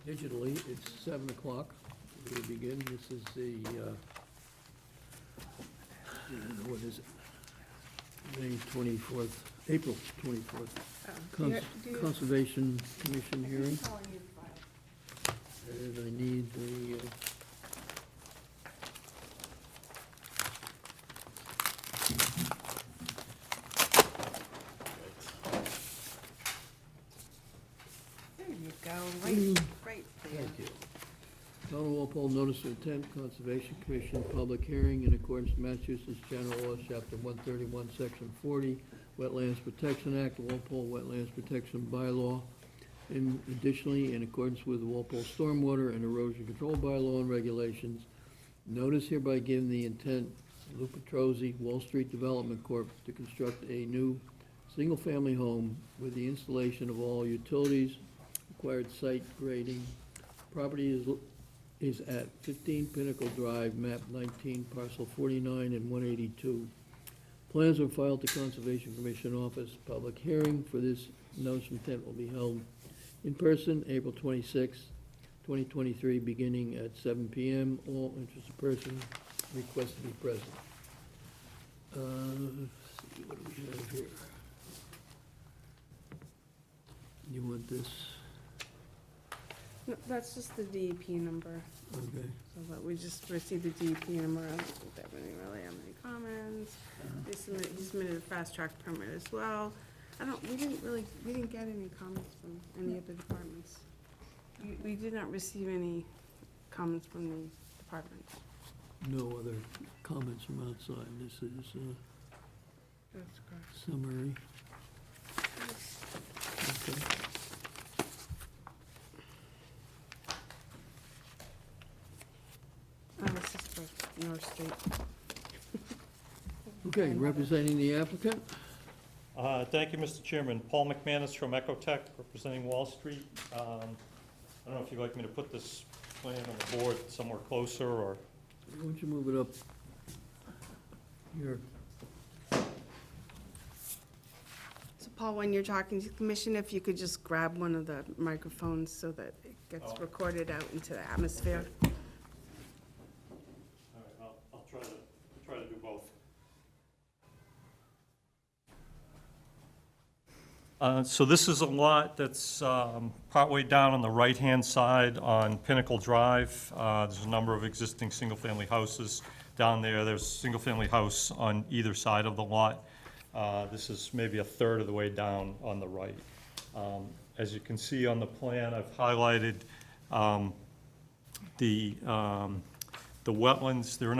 digitally, it's 7 o'clock. We begin. This is the, what is it? May 24th, April 24th. Conservation Commission hearing. And I need the, There you go, right there. thank you. Town of Walpole Notice of Intent, Conservation Commission, public hearing in accordance with Massachusetts General Laws, Chapter 131, Section 40, Wetlands Protection Act, Walpole Wetlands Protection Bylaw. Additionally, in accordance with the Walpole Stormwater and Erosion Control Bylaw and regulations, notice hereby given the intent, Lou Petrozzi, Wall Street Development Corp., to construct a new single-family home with the installation of all utilities, required site grading. Property is at 15 Pinnacle Drive, map 19, parcel 49 and 182. Plans are filed to Conservation Commission office. Public hearing for this notice of intent will be held in person, April 26, 2023, beginning at 7 p.m. All interested persons request to be present. Let's see, what do we have here? You want this? No, that's just the DEP number, Okay. so that we just received the DEP number. I don't think that we really have any comments. He submitted a fast track permit as well. We didn't get any comments from any of the departments. We did not receive any comments from the department. No other comments from outside. This is That's correct. summary. Okay. This is for North Street. Okay, representing the applicant? Thank you, Mr. Chairman. Paul McManus from Ecotech, representing Wall Street. I don't know if you'd like me to put this plan on the board somewhere closer, or... Why don't you move it up here? So Paul, when you're talking to the commission, if you could just grab one of the microphones so that it gets recorded out into the atmosphere. All right, I'll try to do both. So this is a lot that's partway down on the right-hand side on Pinnacle Drive. There's a number of existing single-family houses down there. There's a single-family house on either side of the lot. This is maybe a third of the way down on the right. As you can see on the plan, I've highlighted the wetlands. There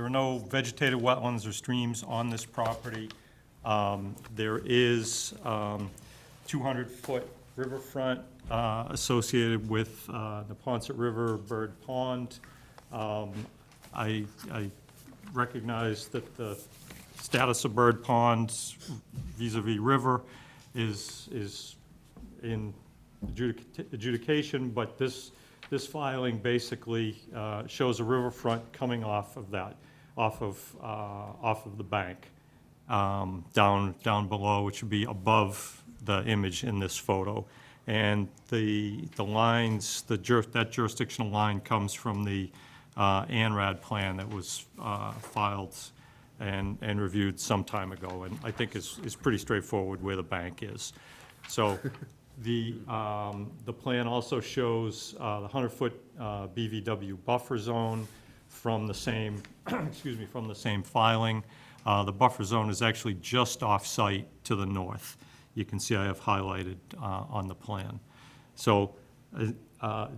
are no vegetated wetlands or streams on this property. There is 200-foot riverfront associated with the Ponset River Bird Pond. I recognize that the status of Bird Ponds vis-a-vis river is in adjudication, but this filing basically shows a riverfront coming off of that, off of the bank, down below, which would be above the image in this photo. And the lines, that jurisdictional line comes from the ANRAD plan that was filed and reviewed some time ago, and I think is pretty straightforward where the bank is. So the plan also shows the 100-foot BVW buffer zone from the same, excuse me, from the same filing. The buffer zone is actually just off-site to the north. You can see I have highlighted on the plan. So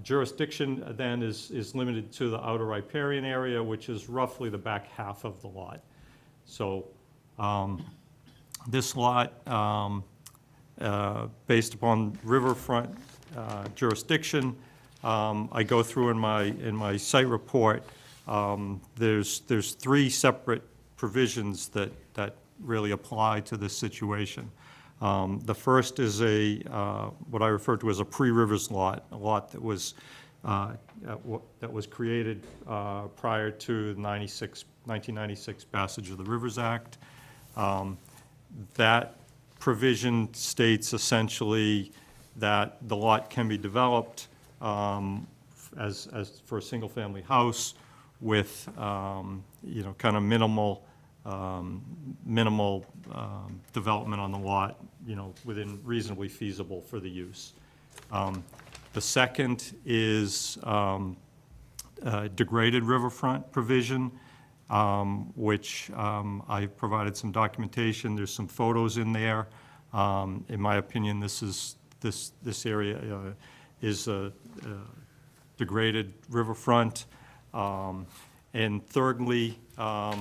jurisdiction then is limited to the outer riparian area, which is roughly the back half of the lot. So this lot, based upon riverfront jurisdiction, I go through in my site report. There's three separate provisions that really apply to this situation. The first is what I refer to as a pre-rivers lot, a lot that was created prior to the 1996 passage of the Rivers Act. That provision states essentially that the lot can be developed as for a single-family house with, you know, kind of minimal development on the lot, you know, within reasonably feasible for the use. The second is degraded riverfront provision, which I provided some documentation. There's some photos in there. In my opinion, this area is a degraded riverfront. And thirdly, I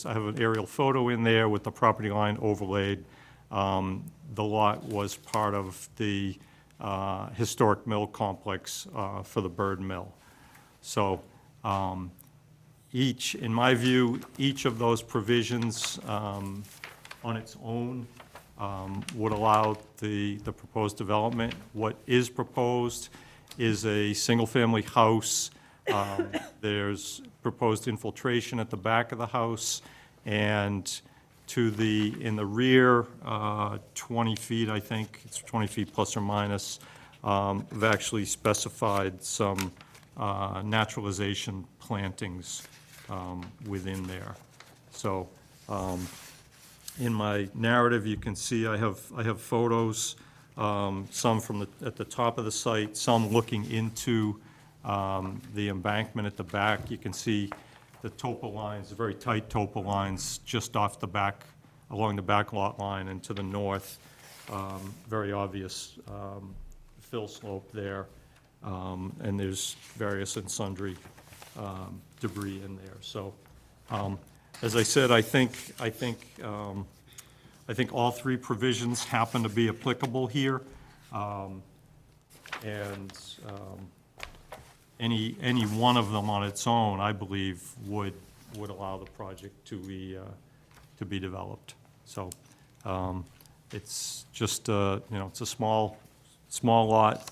have an aerial photo in there with the property line overlaid. The lot was part of the historic mill complex for the Bird Mill. So in my view, each of those provisions on its own would allow the proposed development. What is proposed is a single-family house. There's proposed infiltration at the back of the house, and in the rear, 20 feet, I think, it's 20 feet plus or minus, we've actually specified some naturalization plantings within there. So in my narrative, you can see I have photos, some from at the top of the site, some looking into the embankment at the back. You can see the topo lines, very tight topo lines, just off the back, along the back lot line and to the north. Very obvious fill slope there, and there's various and sundry debris in there. So, as I said, I think all three provisions happen to be applicable here, and any one of them on its own, I believe, would allow the project to be developed. So it's just you know, it's a small lot.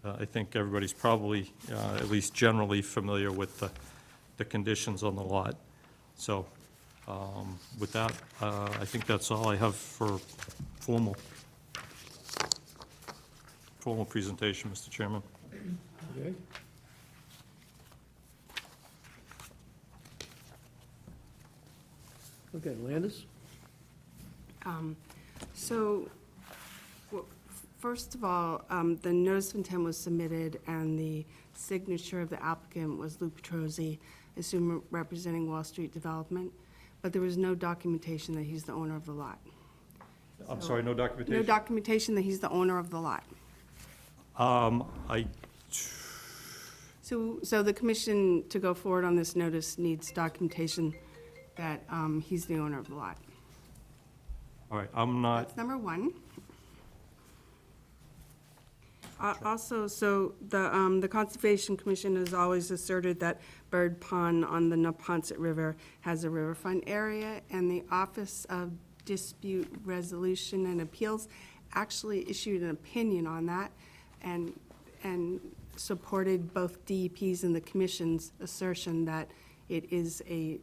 I think everybody's probably at least generally familiar with the conditions on the lot. So with that, I think that's all I have for formal presentation, Mr. Chairman. Okay. Okay, Landis? So, well, first of all, the notice of intent was submitted, and the signature of the applicant was Lou Petrosi, I assume representing Wall Street Development, but there was no documentation that he's the owner of the lot. I'm sorry, no documentation? No documentation that he's the owner of the lot. So the commission, to go forward on this notice, needs documentation that he's the owner of the lot. All right, I'm not, That's number one. Also, so the Conservation Commission has always asserted that Bird Pond on the Neponset River has a riverfront area, and the Office of Dispute Resolution and Appeals actually issued an opinion on that and supported both DEP's and the commission's assertion that it is a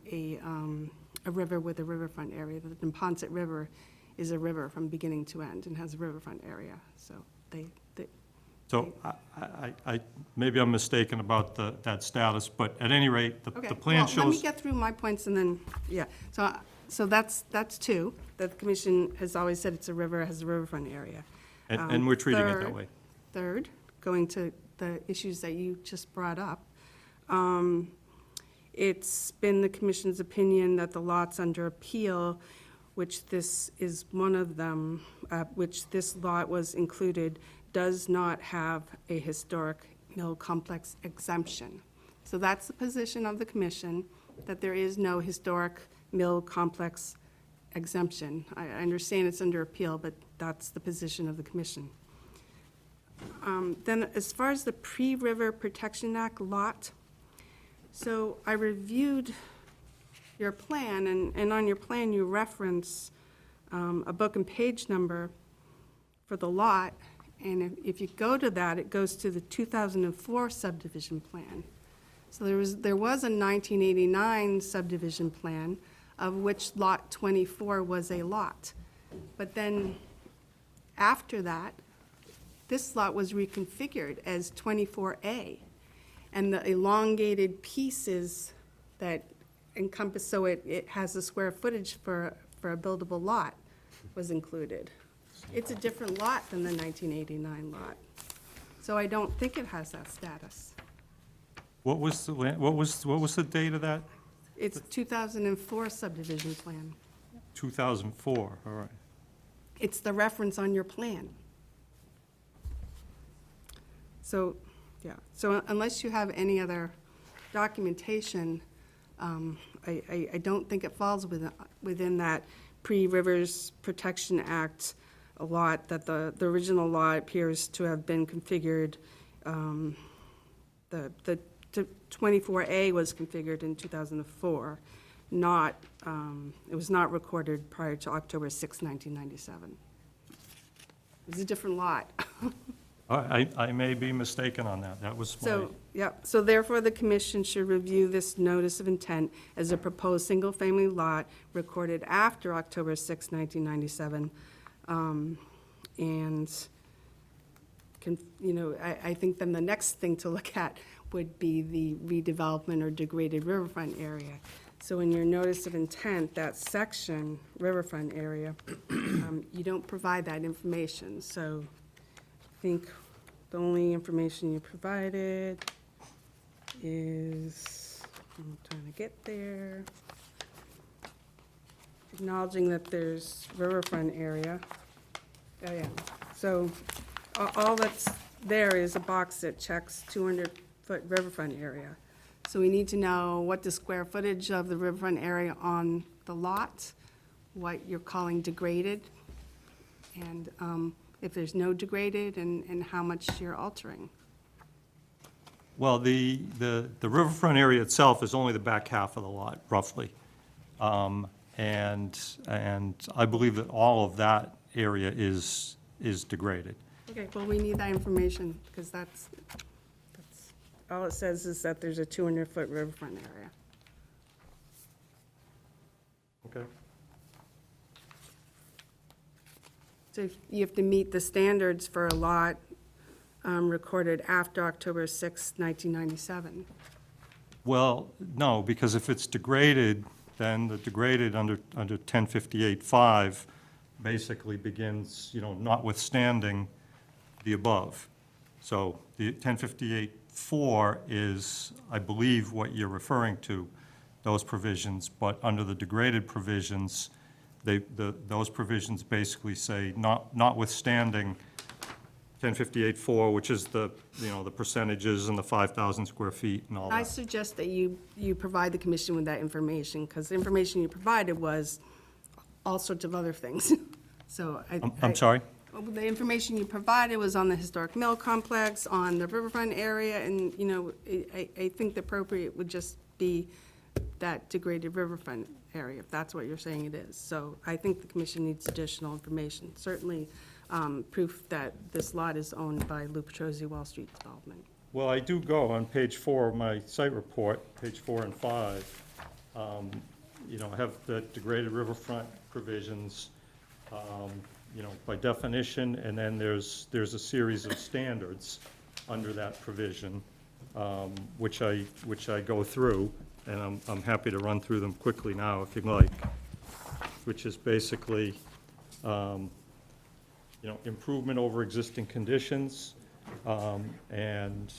river with a riverfront area. The Neponset River is a river from beginning to end and has a riverfront area. So so I maybe I'm mistaken about that status, but at any rate, the okay. plan Well, shows. let me get through my points and then, yeah. So that's two, that the commission has always said it's a river, has a riverfront area. And we're treating it that way. Third, going to the issues that you just brought up, it's been the commission's opinion that the lots under appeal, which this is one of them, which this lot was included, does not have a historic mill complex exemption. So that's the position of the commission, that there is no historic mill complex exemption. I understand it's under appeal, but that's the position of the commission. Then as far as the Pre-River Protection Act lot, so I reviewed your plan, and on your plan you reference a book and page number for the lot, and if you go to that, it goes to the 2004 subdivision plan. So there was a 1989 subdivision plan, of which lot 24 was a lot. But then after that, this lot was reconfigured as 24A. And the elongated pieces that encompass, so it has the square footage for a buildable lot was included. It's a different lot than the 1989 lot. So I don't think it has that status. What was the date of that? It's 2004 subdivision plan. 2004, all right. It's the reference on your plan. So, yeah, so unless you have any other documentation, I don't think it falls within that pre-Rivers Protection Act a lot, that the original law appears to have been configured. The 24A was configured in 2004, not, it was not recorded prior to October 6, 1997. It was a different lot. I may be mistaken on that. That was my, So, yeah, so therefore, the commission should review this notice of intent as a proposed single-family lot recorded after October 6, 1997. And, I think then the next thing to look at would be the redevelopment or degraded riverfront area. So in your notice of intent, that section, riverfront area, you don't provide that information. So I think the only information you provided is, I'm trying to get there, acknowledging that there's riverfront area. Oh, yeah. So all that's there is a box that checks 200-foot riverfront area. So we need to know what the square footage of the riverfront area on the lot, what you're calling degraded, and if there's no degraded, and how much you're altering. well, the riverfront area itself is only the back half of the lot, roughly. And I believe that all of that area is degraded. Okay, well, we need that information, because that's, all it says is that there's a 200-foot riverfront area. Okay. So you have to meet the standards for a lot recorded after October 6, 1997. Well, no, because if it's degraded, then the degraded under 1058.5 basically begins, notwithstanding the above. So the 1058.4 is, I believe, what you're referring to, those provisions, but under the degraded provisions, those provisions basically say notwithstanding 1058.4, which is the percentages and the 5,000 square feet and all I that. suggest that you provide the commission with that information, because the information you provided was all sorts of other things. So I'm sorry? The information you provided was on the historic mill complex, on the riverfront area, and, I think the appropriate would just be that degraded riverfront area, if that's what you're saying it is. So I think the commission needs additional information, certainly proof that this lot is owned by Lou Petrozzi Wall Street Development. Well, I do go on page 4 of my site report, page 4 and 5. I have the degraded riverfront provisions, by definition, and then there's a series of standards under that provision, which I go through, and I'm happy to run through them quickly now if you'd like, which is basically, improvement over existing conditions, and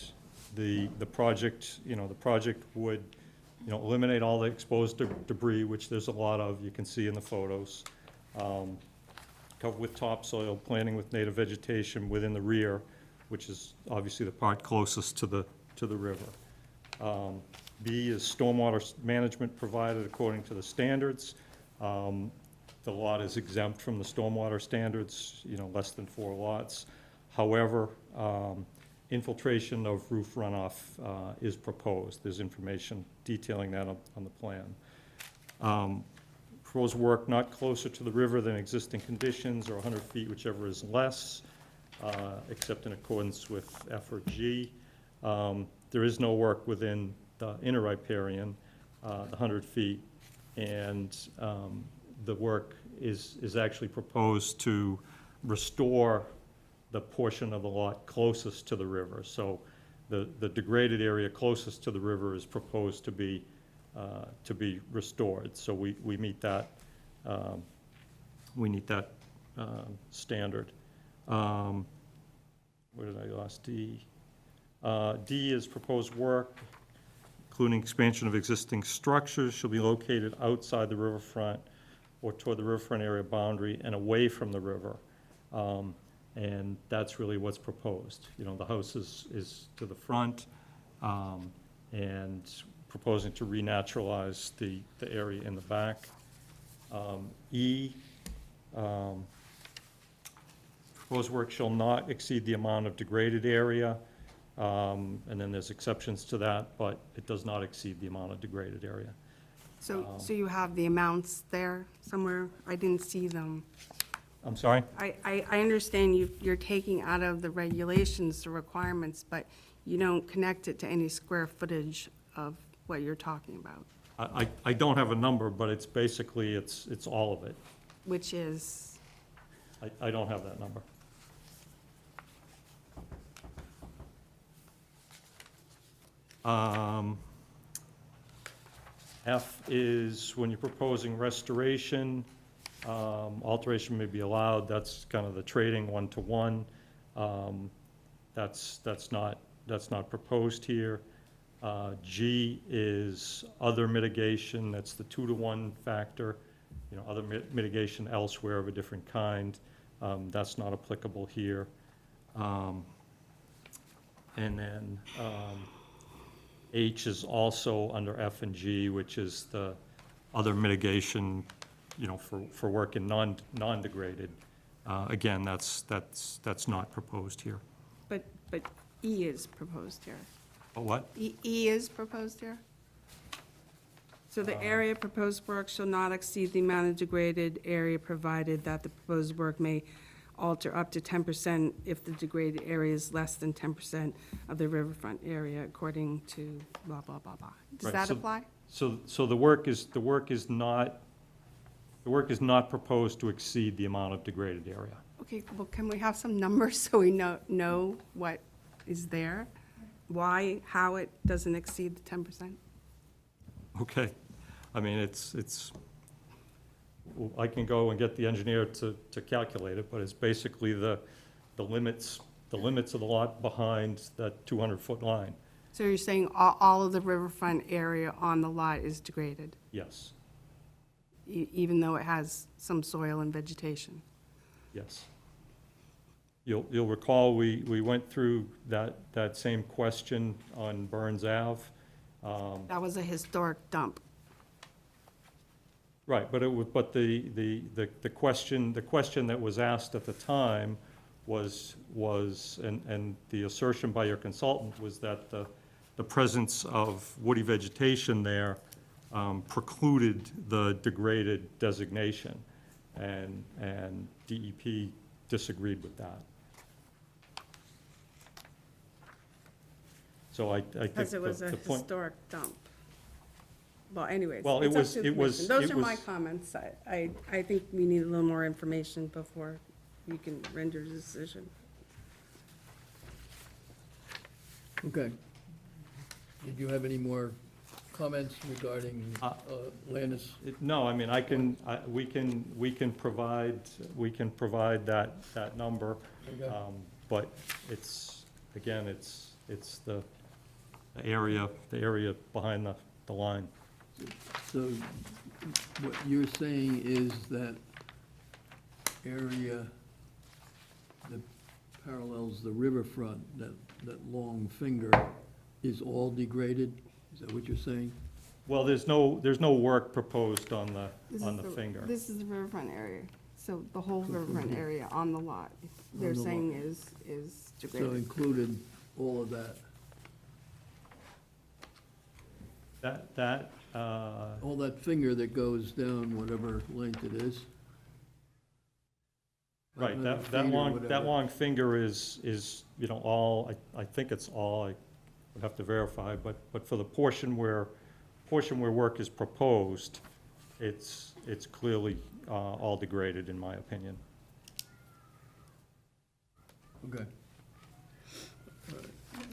the project, the project would, eliminate all the exposed debris, which there's a lot of, you can see in the photos. Cover with topsoil, planting with native vegetation within the rear, which is obviously the part closest to the river. B is stormwater management provided according to the standards. The lot is exempt from the stormwater standards, less than 4 lots. However, infiltration of roof runoff is proposed. There's information detailing that on the plan. Proposed work not closer to the river than existing conditions, or 100 feet, whichever is less, except in accordance with F or G. There is no work within the inner riparian, the 100 feet, and the work is actually proposed to restore the portion of the lot closest to the river. So the degraded area closest to the river is proposed to be restored. So we meet that, standard. Where did I lost D? D is proposed work, including expansion of existing structures, shall be located outside the riverfront or toward the riverfront area boundary and away from the river. And that's really what's proposed. You know, the house is to the front, and proposing to renaturalize the area in the back. E, proposed work shall not exceed the amount of degraded area, and then there's exceptions to that, but it does not exceed the amount of degraded area. So you have the amounts there somewhere? I didn't see them. I'm sorry? I understand you're taking out of the regulations the requirements, but you don't connect it to any square footage of what you're talking about, I don't have a number, but it's basically, it's all of it. which is, I don't have that number. F is when you're proposing restoration, alteration may be allowed. That's kind of the trading one-to-one. That's not proposed here. G is other mitigation. That's the 2-to-1 factor. You know, other mitigation elsewhere of a different kind. That's not applicable here. And then H is also under F and G, which is the other mitigation, you know, for work in non-degraded. Again, that's not proposed here. but E is proposed here. Oh, what? E is proposed here? So the area proposed work shall not exceed the amount of degraded area provided that the proposed work may alter up to 10% if the degraded area is less than 10% of the riverfront area, according to blah, blah, blah, blah. Does Right, that so- apply? So the work is not proposed to exceed the amount of degraded area. Okay, well, can we have some numbers so we know what is there? Why, how it doesn't exceed the 10%? Okay, I mean, well, I can go and get the engineer to calculate it, but it's basically the limits of the lot behind that 200-foot line, So you're saying all of the riverfront area on the lot is degraded, yes, even though it has some soil and vegetation? yes. You'll recall, we went through that same question on Burns Ave. That was a historic dump. Right, but the question that was asked at the time was, and the assertion by your consultant was that the presence of woody vegetation there precluded the degraded designation, and DEP disagreed with that. So I think Because it was a the point. historic dump. Well, anyways, Well, it's up to the it was- commission. Those it are my was- comments. I think we need a little more information before you can render a decision. Okay. Did you have any more comments regarding Landis? No, I mean, we can provide that number. Okay. But it's, again, it's the area behind the line. So what you're saying is that area that parallels the riverfront, that long finger, is all degraded? Is that what you're saying? Well, there's no work proposed on the finger. This is the riverfront area, so the whole riverfront area on the lot, they're On the lot. saying is So degraded. included all of that? All that finger that goes down whatever length it is? Right, 500 that feet or long whatever. finger is, you know, all, I think it's all, I would have to verify, but for the portion where work is proposed, it's clearly all degraded, in my opinion. Okay.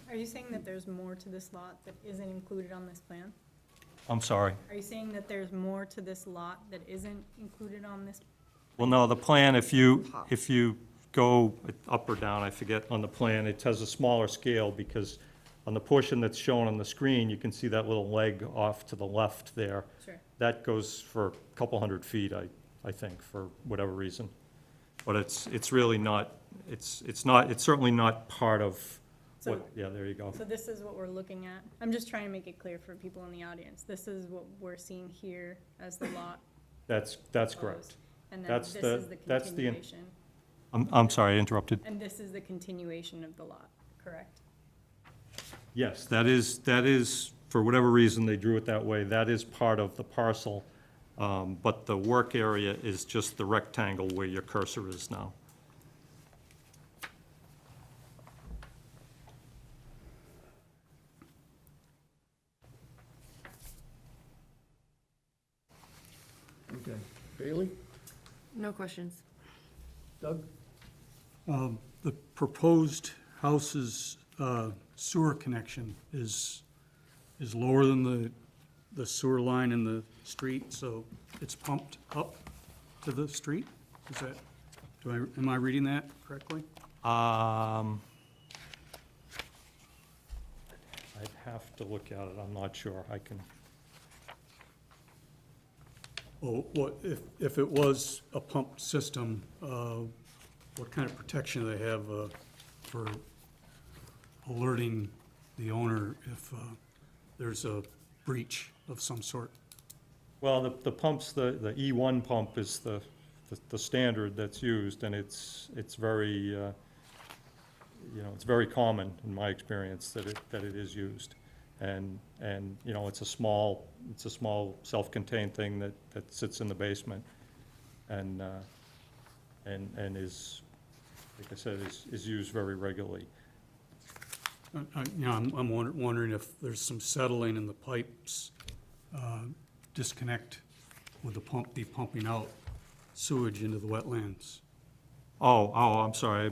Are you saying that there's more to this lot that isn't included on this plan? I'm sorry. Are you saying that there's more to this lot that isn't included on this? Well, no, the plan, if you go up or down, I forget, on the plan, it has a smaller scale, because on the portion that's shown on the screen, you can see that little leg off to the left there. Sure. That goes for a couple hundred feet, I think, for whatever reason. But it's really not, it's certainly not part of what, So- yeah, there you go. So this is what we're looking at? I'm just trying to make it clear for people in the audience. This is what we're seeing here as the lot That's correct. proposed. And then That's this the- is the that's the- continuation. I'm sorry, I interrupted. And this is the continuation of the lot, correct? Yes, that is, for whatever reason they drew it that way, that is part of the parcel. But the work area is just the rectangle where your cursor is now. Okay. Bailey? No questions. Doug? The proposed house's sewer connection is lower than the sewer line in the street, so it's pumped up to the street? Is that, am I reading that correctly? I'd have to look at it, I'm not sure, I can, Well, what, if it was a pumped system, what kind of protection do they have for alerting the owner if there's a breach of some sort? well, the pumps, the E1 pump is the standard that's used, and it's very, it's very common in my experience that it is used. And, it's a small self-contained thing that sits in the basement and is, like I said, is used very regularly. I'm wondering if there's some settling in the pipes, disconnect with the pump, pumping out sewage into the wetlands. Oh, I'm sorry,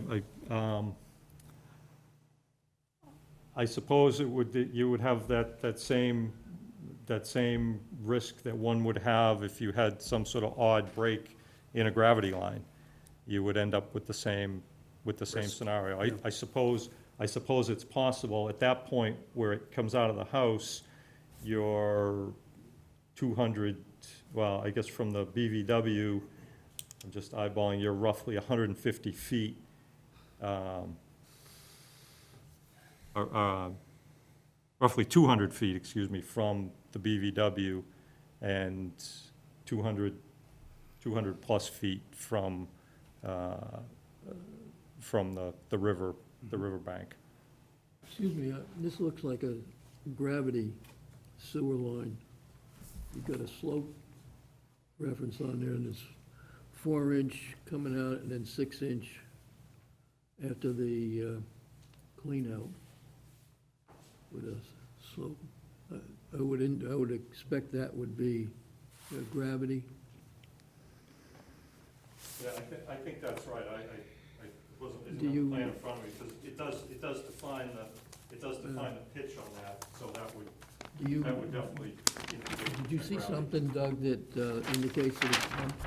I suppose you would have that same risk that one would have if you had some sort of odd break in a gravity line. You would end up with the same scenario. Yeah. I suppose it's possible, at that point where it comes out of the house, you're 200, well, I guess from the BVW, I'm just eyeballing, you're roughly 150 feet, roughly 200 feet, excuse me, from the BVW, and 200 plus feet from the riverbank. Excuse me, this looks like a gravity sewer line. You've got a slope reference on there, and it's 4-inch coming out, and then 6-inch after the clean out with a slope. I would expect that would be gravity. Yeah, I think that's right, I wasn't, Do on you- the plan in front of me, because it does define the pitch on that, so that would Do you, definitely indicate. did you see gravity. something, Doug, that indicates that it's pumped?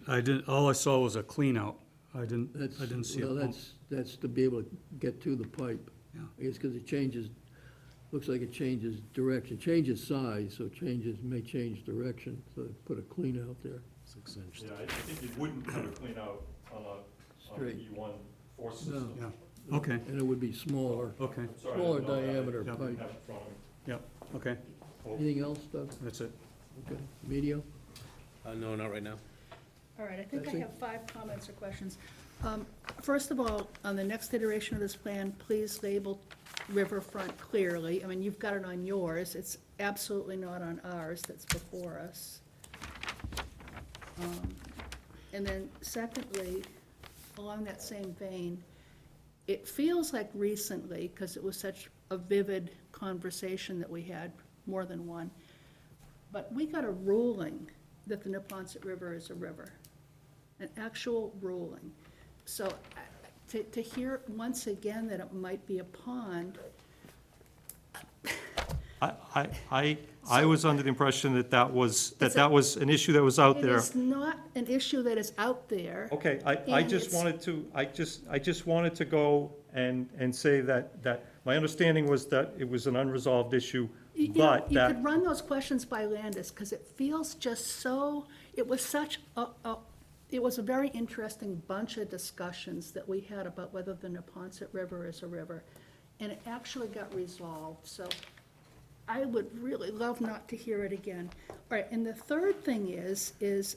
I didn't, all I saw was a clean out. I didn't see a Well, pump. that's to be able to get to the pipe. Yeah. I guess because it changes, looks like it changes direction, changes size, so may change direction, so they put a clean out there. 6 inch. Yeah, I think you wouldn't have a clean out on an Straight. E1 force No. system. Yeah, okay, And it would be smaller. okay, I'm sorry, I Smaller didn't know that. diameter I didn't pipe. have it in front of me. yeah, okay, Anything else, Doug? that's it. Okay, Medio? No, not right now. All right, I think I Betsy? have 5 comments or questions. First of all, on the next iteration of this plan, please label riverfront clearly. I mean, you've got it on yours, it's absolutely not on ours that's before us. And then secondly, along that same vein, it feels like recently, because it was such a vivid conversation that we had, more than one, but we got a ruling that the Neponset River is a river. an actual ruling. So to hear once again that it might be a pond, I was under the impression that that was an issue that was out it there. is not an issue that is out there. Okay, I And just it's- wanted to, I just wanted to go and say that my understanding was that it was an unresolved issue, You know, but you that, could run those questions by Landis, because it feels just so, it was such it was a very interesting bunch of discussions that we had about whether the Neponset River is a river, and it actually got resolved, so I would really love not to hear it again. All right, and the third thing is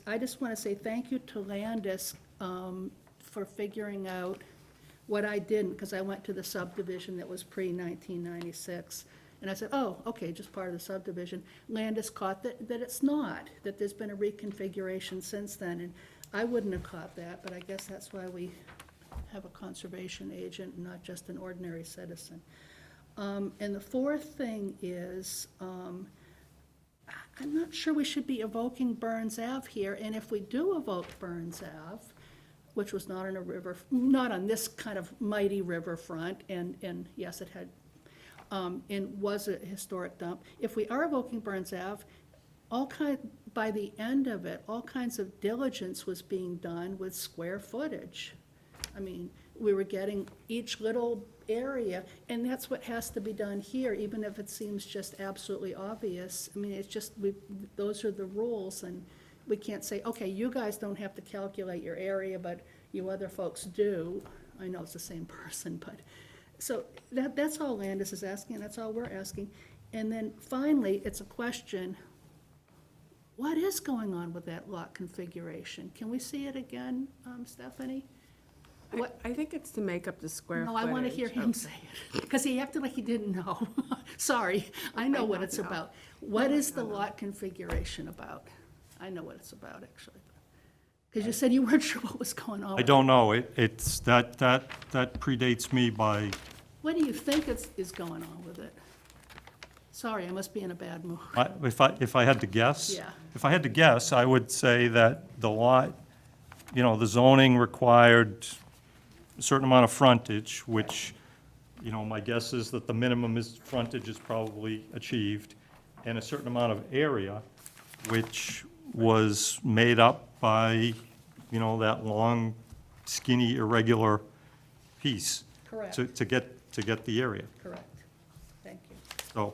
I just want to say thank you to Landis for figuring out what I didn't, because I went to the subdivision that was pre-1996. And I said, oh, okay, just part of the subdivision. Landis caught that it's not, that there's been a reconfiguration since then. And I wouldn't have caught that, but I guess that's why we have a conservation agent, and not just an ordinary citizen. And the fourth thing is, I'm not sure we should be evoking Burns Ave here, and if we do evoke Burns Ave, which was not on a river, not on this kind of mighty riverfront, and yes, it had, and was a historic dump. If we are evoking Burns Ave, by the end of it, all kinds of diligence was being done with square footage. I mean, we were getting each little area, and that's what has to be done here, even if it seems just absolutely obvious. I mean, it's just, those are the rules, and we can't say, okay, you guys don't have to calculate your area, but you other folks do. I know it's the same person, but, so that's all Landis is asking, and that's all we're asking. And then finally, it's a question, what is going on with that lot configuration? Can we see it again, Stephanie? What? I think it's to make up the square No, footage. I want to hear him say it, because he acted like he didn't know. Sorry, I know what it's about. What is the lot configuration about? I know what it's about, actually. Because you said you weren't sure what was going on. I don't know, it's, that predates me by, What do you think is going on with it? Sorry, I must be in a bad mood. if I had to guess? Yeah. If I had to guess, I would say that the lot, the zoning required a certain amount of frontage, which, my guess is that the minimum frontage is probably achieved, and a certain amount of area, which was made up by, that long, skinny, irregular piece. Correct. To get the area. Correct. Thank you. So,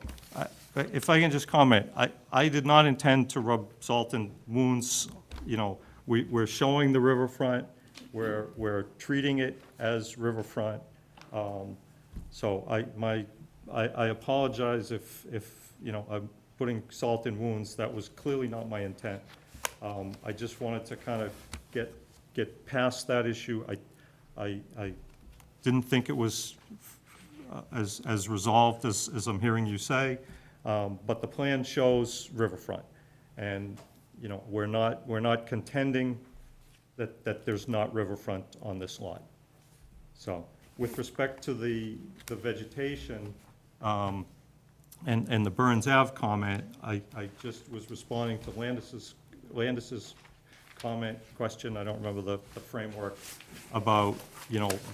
if I can just comment, I did not intend to rub salt in wounds, we're showing the riverfront, we're treating it as riverfront. So I apologize if, I'm putting salt in wounds, that was clearly not my intent. I just wanted to kind of get past that issue. I didn't think it was as resolved as I'm hearing you say, but the plan shows riverfront. And, we're not contending that there's not riverfront on this lot. So, with respect to the vegetation, and the Burns Ave comment, I just was responding to Landis's comment, question, I don't remember the framework, about,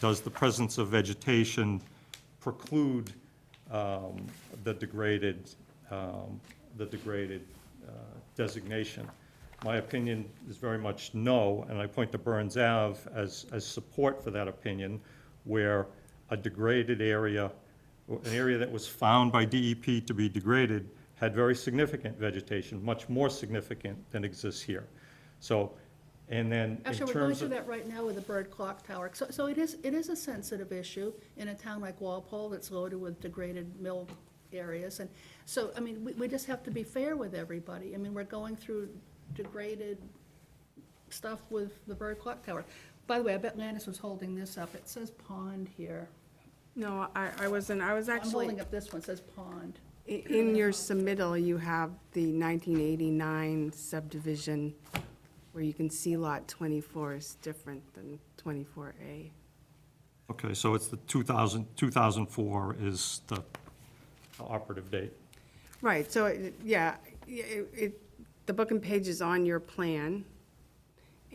does the presence of vegetation preclude the degraded designation? My opinion is very much no, and I point to Burns Ave as support for that opinion, where a degraded area, an area that was found by DEP to be degraded, had very significant vegetation, much more significant than exists here. So, and then in Actually, we're going terms through of, that right now with the bird clock tower. So it is a sensitive issue in a town like Walpole that's loaded with degraded mill areas. And so, I mean, we just have to be fair with everybody. I mean, we're going through degraded stuff with the bird clock tower. By the way, I bet Landis was holding this up. It says pond here. No, I wasn't, I was I'm actually, holding up this one, it says pond. in your submittal, you have the 1989 subdivision where you can see lot 24 is different than 24A. okay, so it's the 2004 is the operative date. Right, so, yeah, the book and page is on your plan,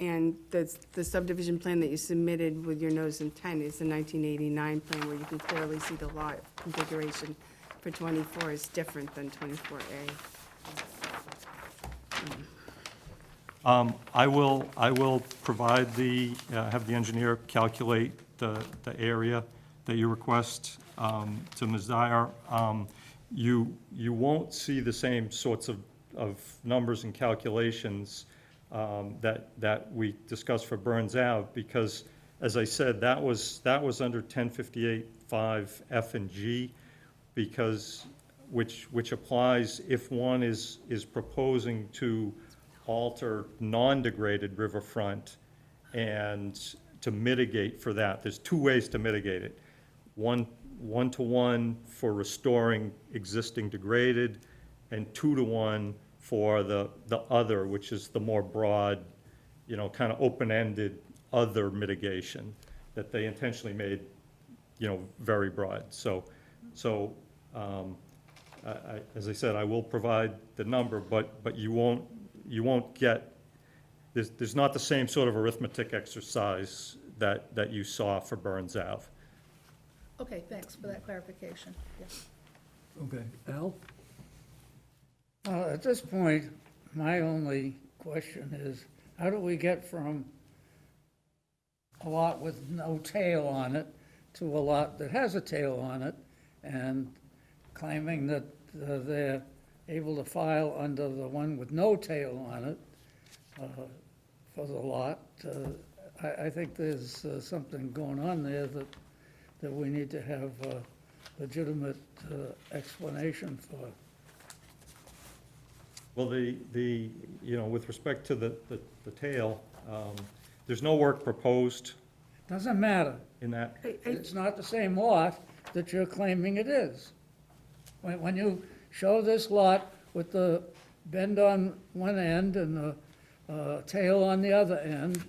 And the subdivision plan that you submitted with your notice of intent is the 1989 plan, where you can clearly see the lot configuration for 24 is different than 24A. I will provide have the engineer calculate the area that you request to Ms. Dyer. You won't see the same sorts of numbers and calculations that we discussed for Burns Ave, because, as I said, that was under 1058-5 F and G, because, which applies if one is proposing to alter non-degraded riverfront and to mitigate for that. There's two ways to mitigate it. One-to-one for restoring existing degraded, and 2-to-1 for the other, which is the more broad, kind of open-ended other mitigation that they intentionally made, very broad. So, as I said, I will provide the number, but you won't get, there's not the same sort of arithmetic exercise that you saw for Burns Ave. Okay, thanks for that clarification. Yeah. Okay, Al? At this point, my only question is, how do we get from a lot with no tail on it to a lot that has a tail on it, and claiming that they're able to file under the one with no tail on it for the lot? I think there's something going on there that we need to have a legitimate explanation for. Well, with respect to the tail, there's no work proposed Doesn't matter. in that. It's not the same lot that you're claiming it is. When you show this lot with the bend on one end and the tail on the other end,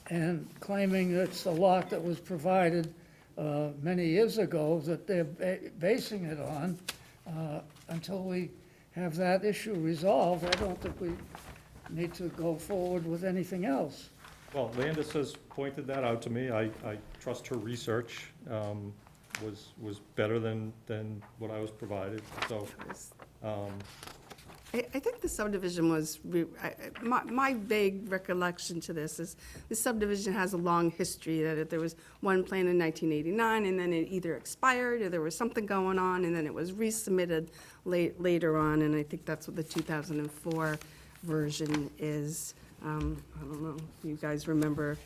and claiming it's the lot that was provided many years ago that they're basing it on, until we have that issue resolved, I don't think we need to go forward with anything else. Well, Landis has pointed that out to me. I trust her research was better than what I was provided, so. I think the subdivision was, my vague recollection to this is, the subdivision has a long history, that there was one plan in 1989, and then it either expired, or there was something going on, and then it was resubmitted later on, and I think that's what the 2004 version is. I don't know if you guys remember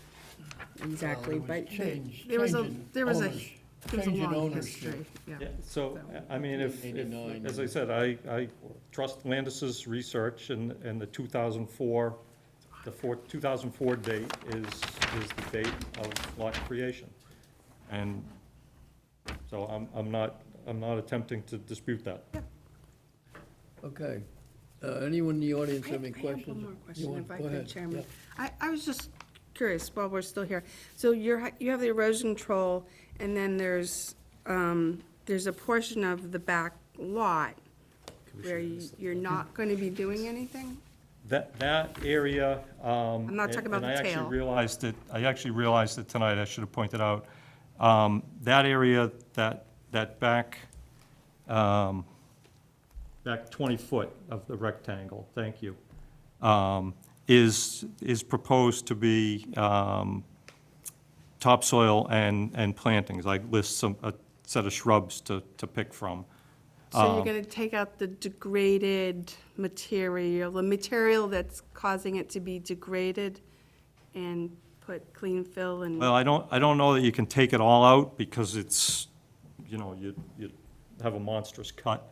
exactly, Well, there was but change- there was a, change in there was a, owners- there was a change in long ownership. history, yeah. Yeah, so, I mean, if, 89. as I said, I trust Landis's research, and the 2004, 2004 date is the date of lot creation. And so I'm not attempting to dispute that. Okay. Anyone in the audience have any I have questions? one more You question, want- if I go could, ahead. Chairman. Yeah. I was just curious, while we're still here. So you have the erosion control, and then there's a portion of the back lot where you're not going to be doing anything? That area. I'm not talking about the tail. I actually realized it tonight, I should have pointed out. That area, that back 20 foot of the rectangle, thank you, is proposed to be topsoil and plantings. I list a set of shrubs to pick from. So you're going to take out the degraded material, the material that's causing it to be degraded, and put clean fill and? Well, I don't know that you can take it all out, because it's, you'd have a monstrous cut.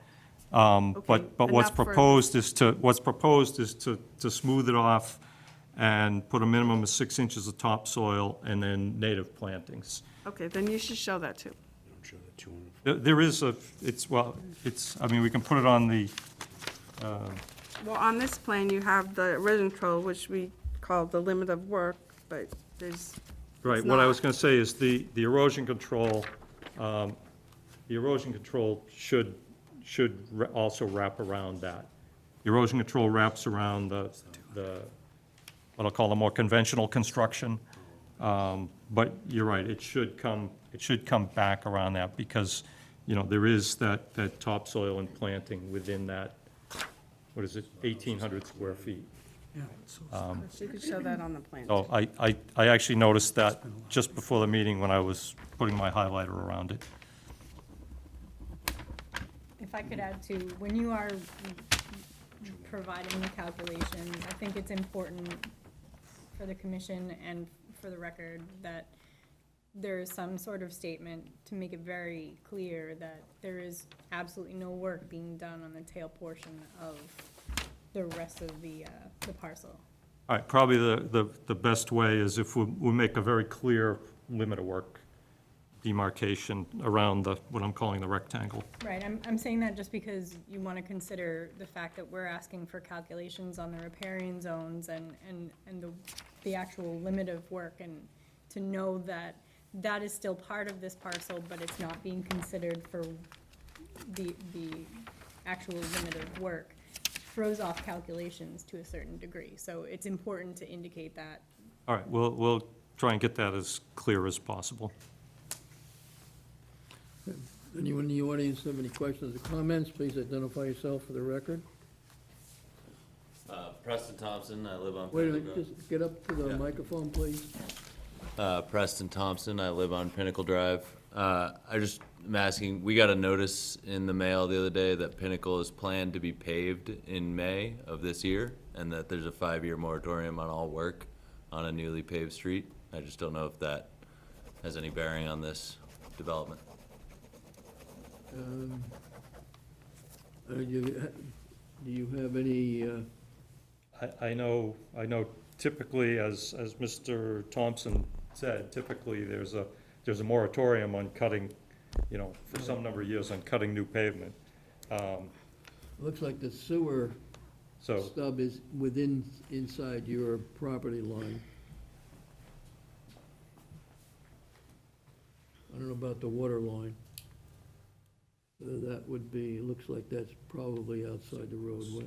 But what's enough for- proposed is to smooth it off and put a minimum of 6 inches of topsoil and then native plantings. Okay, then you should show that too. I'm sure that 200. There is I mean, we can put it on the, Well, on this plan, you have the erosion control, which we call the limit of work, but there's. right, it's what I was not. gonna say is the erosion control, should also wrap around that. Erosion control wraps around the what I'll call a more conventional construction. But you're right, it should come back around that, because, you know, there is that topsoil and planting within that, what is it, 1,800 square feet. So you could show that on the plan. So I actually noticed that just before the meeting when I was putting my highlighter around it. If I could add to, when you are providing the calculations, I think it's important for the commission and for the record that there is some sort of statement to make it very clear that there is absolutely no work being done on the tail portion of the rest of the parcel. All right, probably the best way is if we make a very clear limit of work demarcation around what I'm calling the rectangle. Right, I'm saying that just because you want to consider the fact that we're asking for calculations on the riparian zones and the actual limit of work, and to know that that is still part of this parcel, but it's not being considered for the actual limit of work, throws off calculations to a certain degree. So it's important to indicate that. All right, we'll try and get that as clear as possible. Anyone in the audience have any questions or comments, please identify yourself for the record. Preston Thompson, I live on Wait a Pinnacle minute, just get up to the Yeah. microphone, please. Drive. Preston Thompson, I live on Pinnacle Drive. I just am asking, we got a notice in the mail the other day that Pinnacle is planned to be paved in May of this year, and that there's a 5-year moratorium on all work on a newly paved street. I just don't know if that has any bearing on this development. Do you have any, I know typically, as Mr. Thompson said, typically there's a moratorium on cutting, you know, for some number of years on cutting new pavement. looks like the sewer So, stub is inside your property line. I don't know about the water line. That would be, looks like that's probably outside the roadway.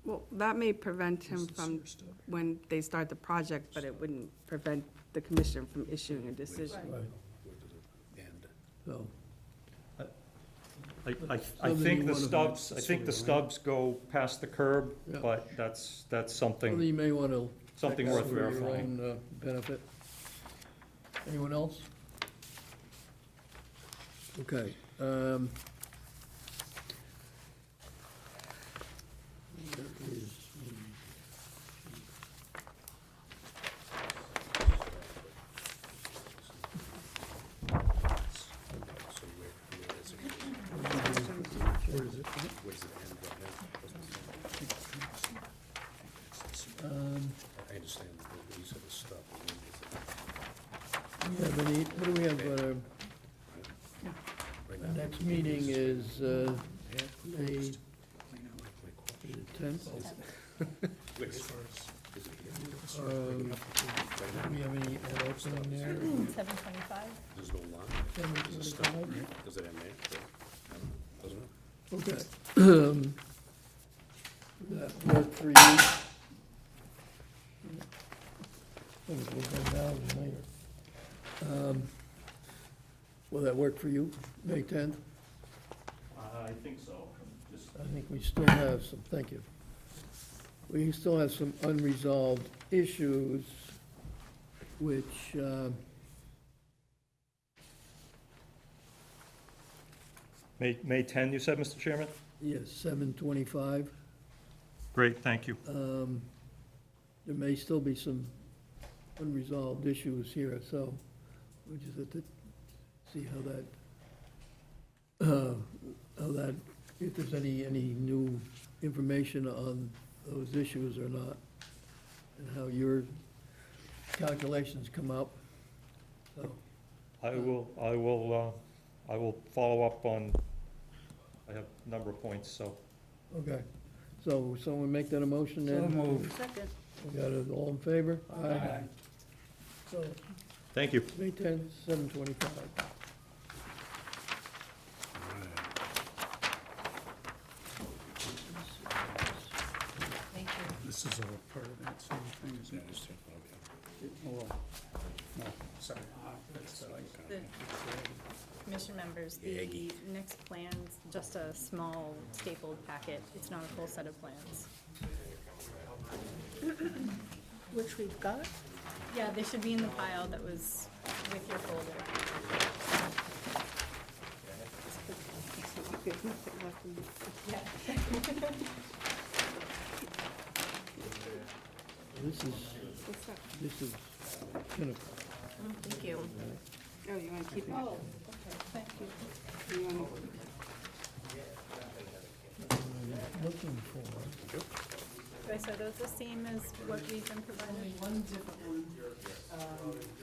Well, that may prevent him from, when they start the project, but it wouldn't prevent the commission from issuing a decision. Right. So, I Something think you the wanna- stubs go past the curb, Yeah. but that's something something, you may want to. Something worth For your verifying. own benefit. Anyone else? Okay. That is, I understand that you said the stuff. we have any, what do we have, our next meeting is, May, is it 10th? Do we have any ad opening there? 7:25? There's no line. 7:25? Does it have name? Doesn't it? Okay. That work for you? We'll go now or later. Will that work for you, May 10th? I think so. I think we still have some, thank you. We still have some unresolved issues, which, May 10, you said, Mr. Chairman? yes, 7:25. Great, thank you. There may still be some unresolved issues here, so we just have to see how that, if there's any new information on those issues or not, and how your calculations come up. So, I will follow up on, I have a number of points, so. okay. So someone make that a motion then? So moved. Second. We got it, all in favor? Aye. So, Thank you. May 10th, 7:25. This part of that same thing, isn't Yeah, it? I just think, okay. Well, no, sorry. That's the- The commission members, the next plan's just a small stapled packet. It's not a full set of plans. Which we've got. Yeah, they should be in the pile that was with your folder. There's nothing left in this. What's that? This is Pinnacle. Thank you. Oh, you wanna keep it? Oh, okay, thank you. You wanna- Looking for, Joyce, are those the same as what we've been provided? One different one,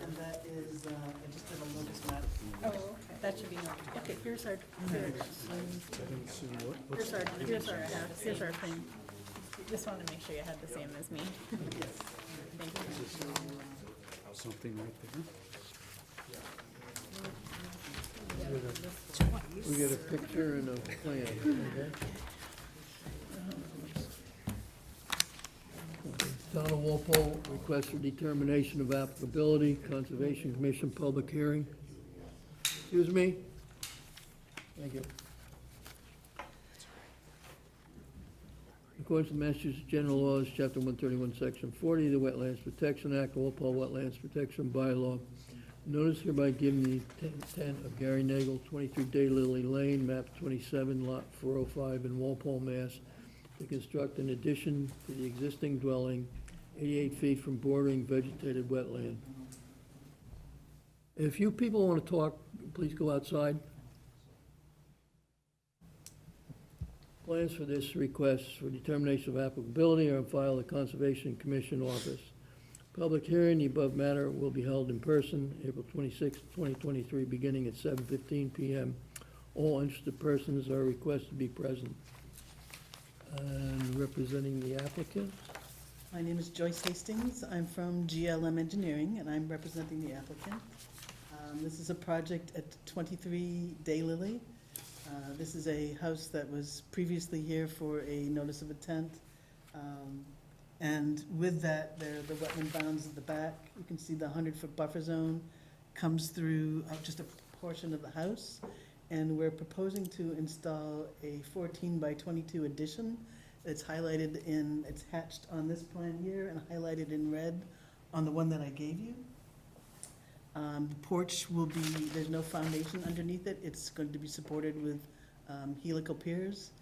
and that is, I just did a locus map. Oh, okay. That should be noted. Okay, here's our, here it is. I didn't see what, what's Here's our thing. Just wanted to make sure you had the same as me. Thank you. something right there? we get a picture and a plan, okay? Town of Walpole, request for determination of applicability, Conservation Commission public hearing. Excuse me? Thank you. In accordance with Massachusetts General Laws, Chapter 131, Section 40, the Wetlands Protection Act, Walpole Wetlands Protection Bylaw. Notice hereby given the intent of Gary Nagel, 23 Daylily Lane, map 27, lot 405 in Walpole, Mass., to construct an addition to the existing dwelling 88 feet from bordering vegetated wetland. If you people want to talk, please go outside. Plans for this request for determination of applicability are on file at the Conservation Commission office. Public hearing, the above matter will be held in person, April 26, 2023, beginning at 7:15 PM. All interested persons are requested to be present. And representing the applicant, My name is Joyce Hastings. I'm from GLM Engineering, and I'm representing the applicant. This is a project at 23 Daylily. This is a house that was previously here for a notice of intent. And with that, there are the wetland bounds at the back. You can see the 100-foot buffer zone comes through just a portion of the house. And we're proposing to install a 14 by 22 addition. It's highlighted in, it's hatched on this plan here and highlighted in red on the one that I gave you. The porch will be, there's no foundation underneath it. It's going to be supported with helical piers.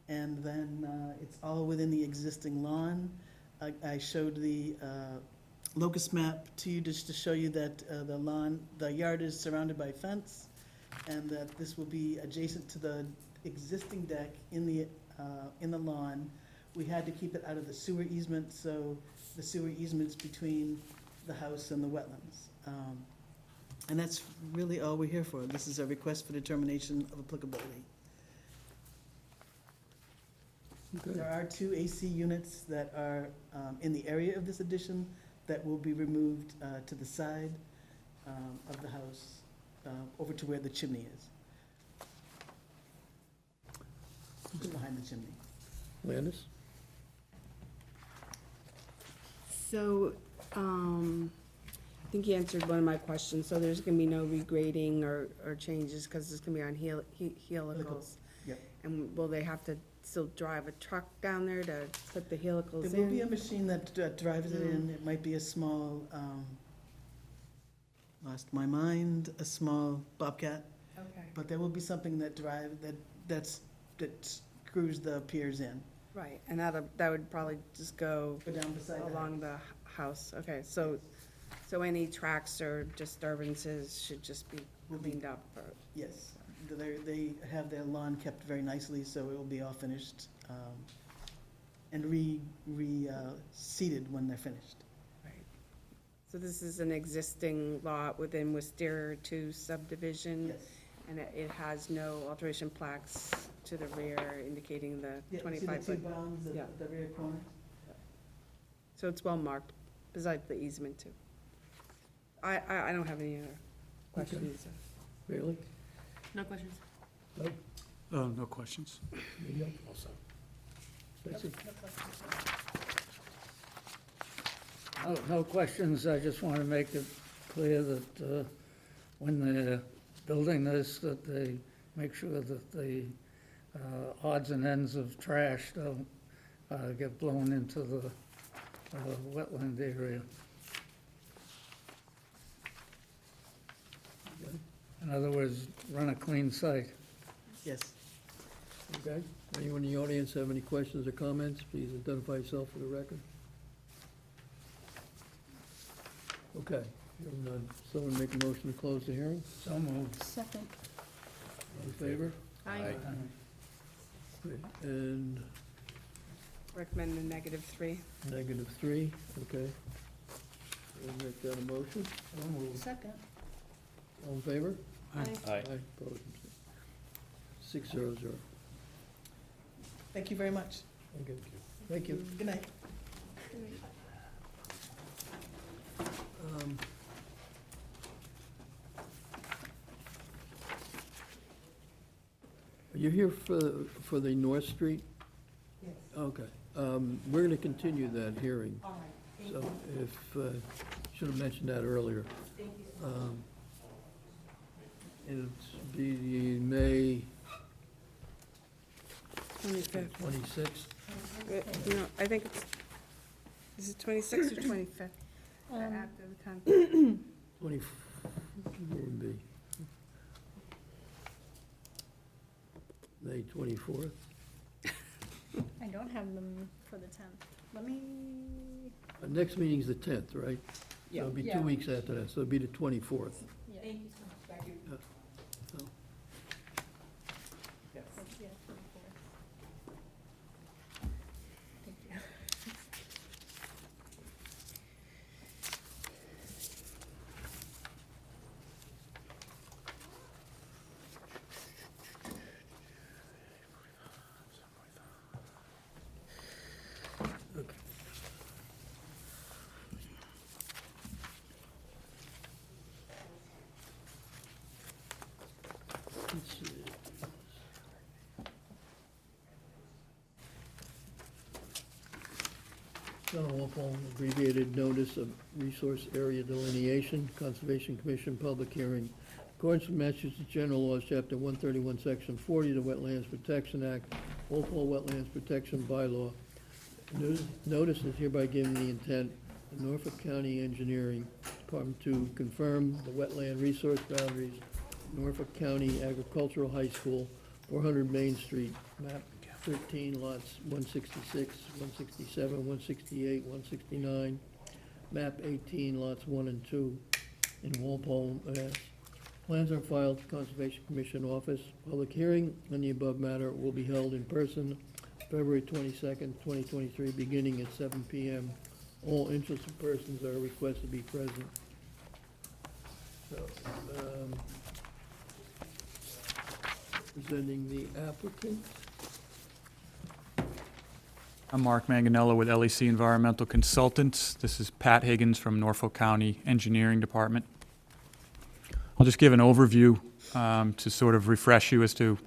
And then it's all within the existing lawn. I showed the locust map to you just to show you that the lawn, the yard is surrounded by fence, and that this will be adjacent to the existing deck in the lawn. We had to keep it out of the sewer easement, so the sewer easement's between the house and the wetlands. And that's really all we're here for. This is a request for determination of applicability. There are 2 AC units that are in the area of this addition that will be removed to the side of the house, over to where the chimney is. Just behind the chimney. Landis? So, I think you answered one of my questions, so there's gonna be no regrading or changes, because it's gonna be on helicals. Yep. And will they have to still drive a truck down there to put the helicals in? There will be a machine that drives it in. It might be a small, lost my mind, a small Bobcat. Okay, But there will be something that that screws the piers in. right, and that would probably just go Go down beside the along the house, okay, so any tracks or disturbances should just be cleaned up, or, Yes, they have their lawn kept very nicely, so it will be all finished, and seeded when they're finished. right. So this is an existing lot within Wisteria 2 subdivision? Yes. And it has no alteration plaques to the rear indicating the Yeah, see the 25 two foot? bounds Yeah. at the rear corner? So it's well marked, besides the easement too. I don't have any other questions. Bailey? No questions. No questions. Miguel? Also, Betsy? No questions, I just want to make it clear that when they're building this, that they make sure that the odds and ends of trash don't get blown into the wetland area. In other words, run a clean site. Yes. Okay? Anyone in the audience have any questions or comments? Please identify yourself for the record. Okay, hearing none. Someone make a motion to close the hearing? So moved. Second. All in favor? I Great. And recommend a -3. -3, okay. We'll make that a motion. So moved. Second. All in favor? Aye. Opposed? 600. Thank you very much. Okay. Thank you. Good night. Um, You're here for the North Street? Yes. Okay. We're going to continue that hearing. So if, should have mentioned that earlier. It'll be the May 25th. 26th. No, I think it's, is it 26th or 25th? After the 10th. 20, what would be? May 24th? I don't have them for the 10th. Let me, Next meeting's the 10th, right? So it'll be Yeah. 2 weeks after that, so it'll be the 24th. yeah. Thank you so much. So, Yeah, 24th. Thank you. okay. Let's see. John Walpole, abbreviated notice of resource area delineation, Conservation Commission public hearing. According to Massachusetts General Laws, Chapter 131, Section 40, the Wetlands Protection Act, Walpole Wetlands Protection Bylaw. Notice is hereby given the intent of Norfolk County Engineering Department to confirm the wetland resource boundaries, Norfolk County Agricultural High School, 400 Main Street, map 13, lots 166, 167, 168, 169, map 18, lots 1 and 2, in Walpole, Mass. Plans are filed to Conservation Commission office. Public hearing on the above matter will be held in person February 22nd, 2023, beginning at 7 PM. All interested persons are requested to be present. So, presenting the applicant. I'm Mark Manganello with LEC Environmental Consultants. This is Pat Higgins from Norfolk County Engineering Department. I'll just give an overview to sort of refresh you as to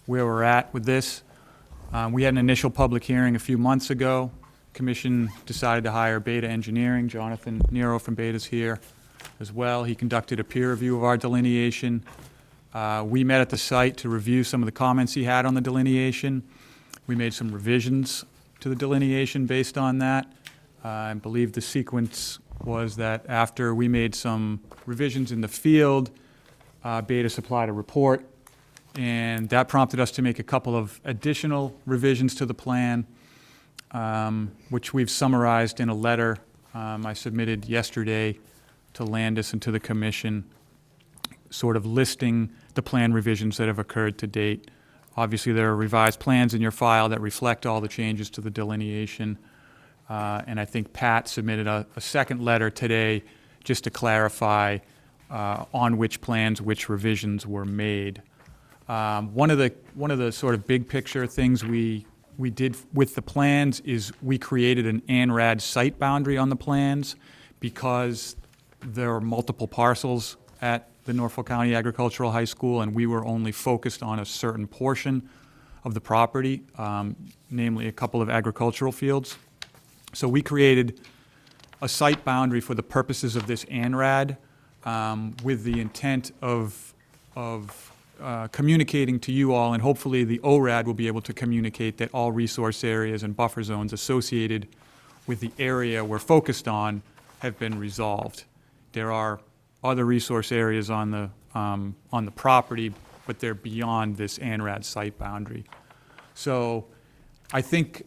where we're at with this. We had an initial public hearing a few months ago. Commission decided to hire Beta Engineering. Jonathan Nero from Beta's here as well. He conducted a peer review of our delineation. We met at the site to review some of the comments he had on the delineation. We made some revisions to the delineation based on that. I believe the sequence was that after we made some revisions in the field, Beta supplied a report, and that prompted us to make a couple of additional revisions to the plan, which we've summarized in a letter I submitted yesterday to Landis and to the commission, sort of listing the plan revisions that have occurred to date. Obviously, there are revised plans in your file that reflect all the changes to the delineation. And I think Pat submitted a second letter today just to clarify on which plans which revisions were made. One of the sort of big picture things we did with the plans is we created an ANRAD site boundary on the plans because there are multiple parcels at the Norfolk County Agricultural High School, and we were only focused on a certain portion of the property, namely a couple of agricultural fields. So we created a site boundary for the purposes of this ANRAD, with the intent of communicating to you all, and hopefully the ORAD will be able to communicate that all resource areas and buffer zones associated with the area we're focused on have been resolved. There are other resource areas on the property, but they're beyond this ANRAD site boundary. So I think,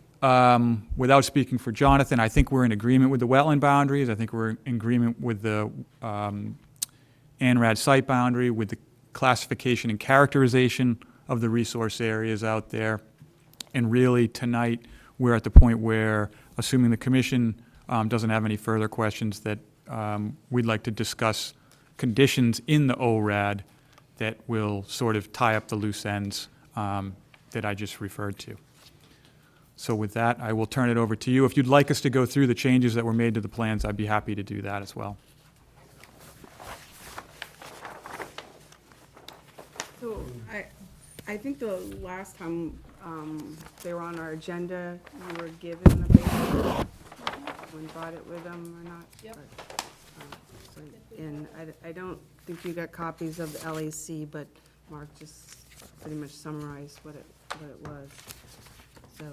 without speaking for Jonathan, I think we're in agreement with the wetland boundaries. I think we're in agreement with the ANRAD site boundary, with the classification and characterization of the resource areas out there. And really, tonight, we're at the point where, assuming the commission doesn't have any further questions, that we'd like to discuss conditions in the ORAD that will sort of tie up the loose ends that I just referred to. So with that, I will turn it over to you. If you'd like us to go through the changes that were made to the plans, I'd be happy to do that as well. So I think the last time they were on our agenda, you were given the paper. Someone brought it with them or not? Yep. And I don't think you got copies of the LAC, but Mark just pretty much summarized what it was. So,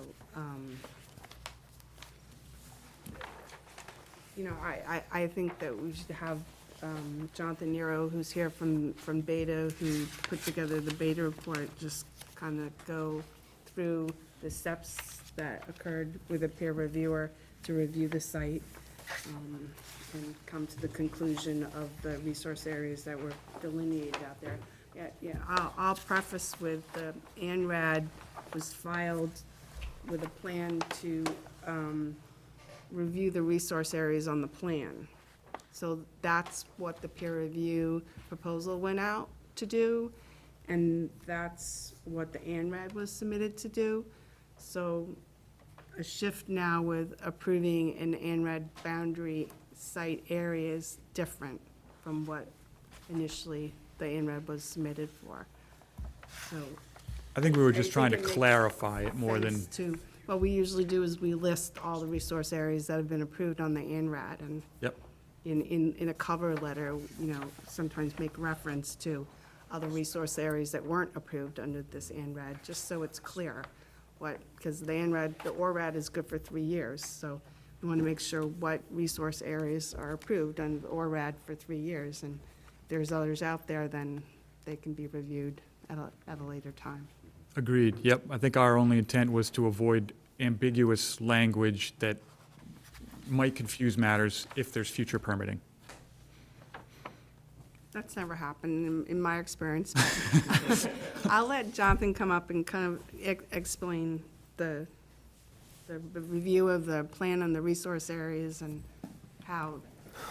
you know, I think that we should have Jonathan Nero, who's here from Beta, who put together the Beta report, just kind of go through the steps that occurred with a peer reviewer to review the site, and come to the conclusion of the resource areas that were delineated out there. Yeah, I'll preface with the ANRAD was filed with a plan to review the resource areas on the plan. So that's what the peer review proposal went out to do, and that's what the ANRAD was submitted to do. So a shift now with approving an ANRAD boundary site area is different from what initially the ANRAD was submitted for. So I think we were just I trying to think it makes clarify it more than, sense to, what we usually do is we list all the resource areas that have been approved on the ANRAD, and yep. in a cover letter, you know, sometimes make reference to other resource areas that weren't approved under this ANRAD, just so it's clear what, because the ANRAD, the ORAD is good for 3 years, so we want to make sure what resource areas are approved under the ORAD for 3 years, and if there's others out there, then they can be reviewed at a later time. Agreed, yep. I think our only intent was to avoid ambiguous language that might confuse matters if there's future permitting. That's never happened in my experience. I'll let Jonathan come up and kind of explain the review of the plan on the resource areas and how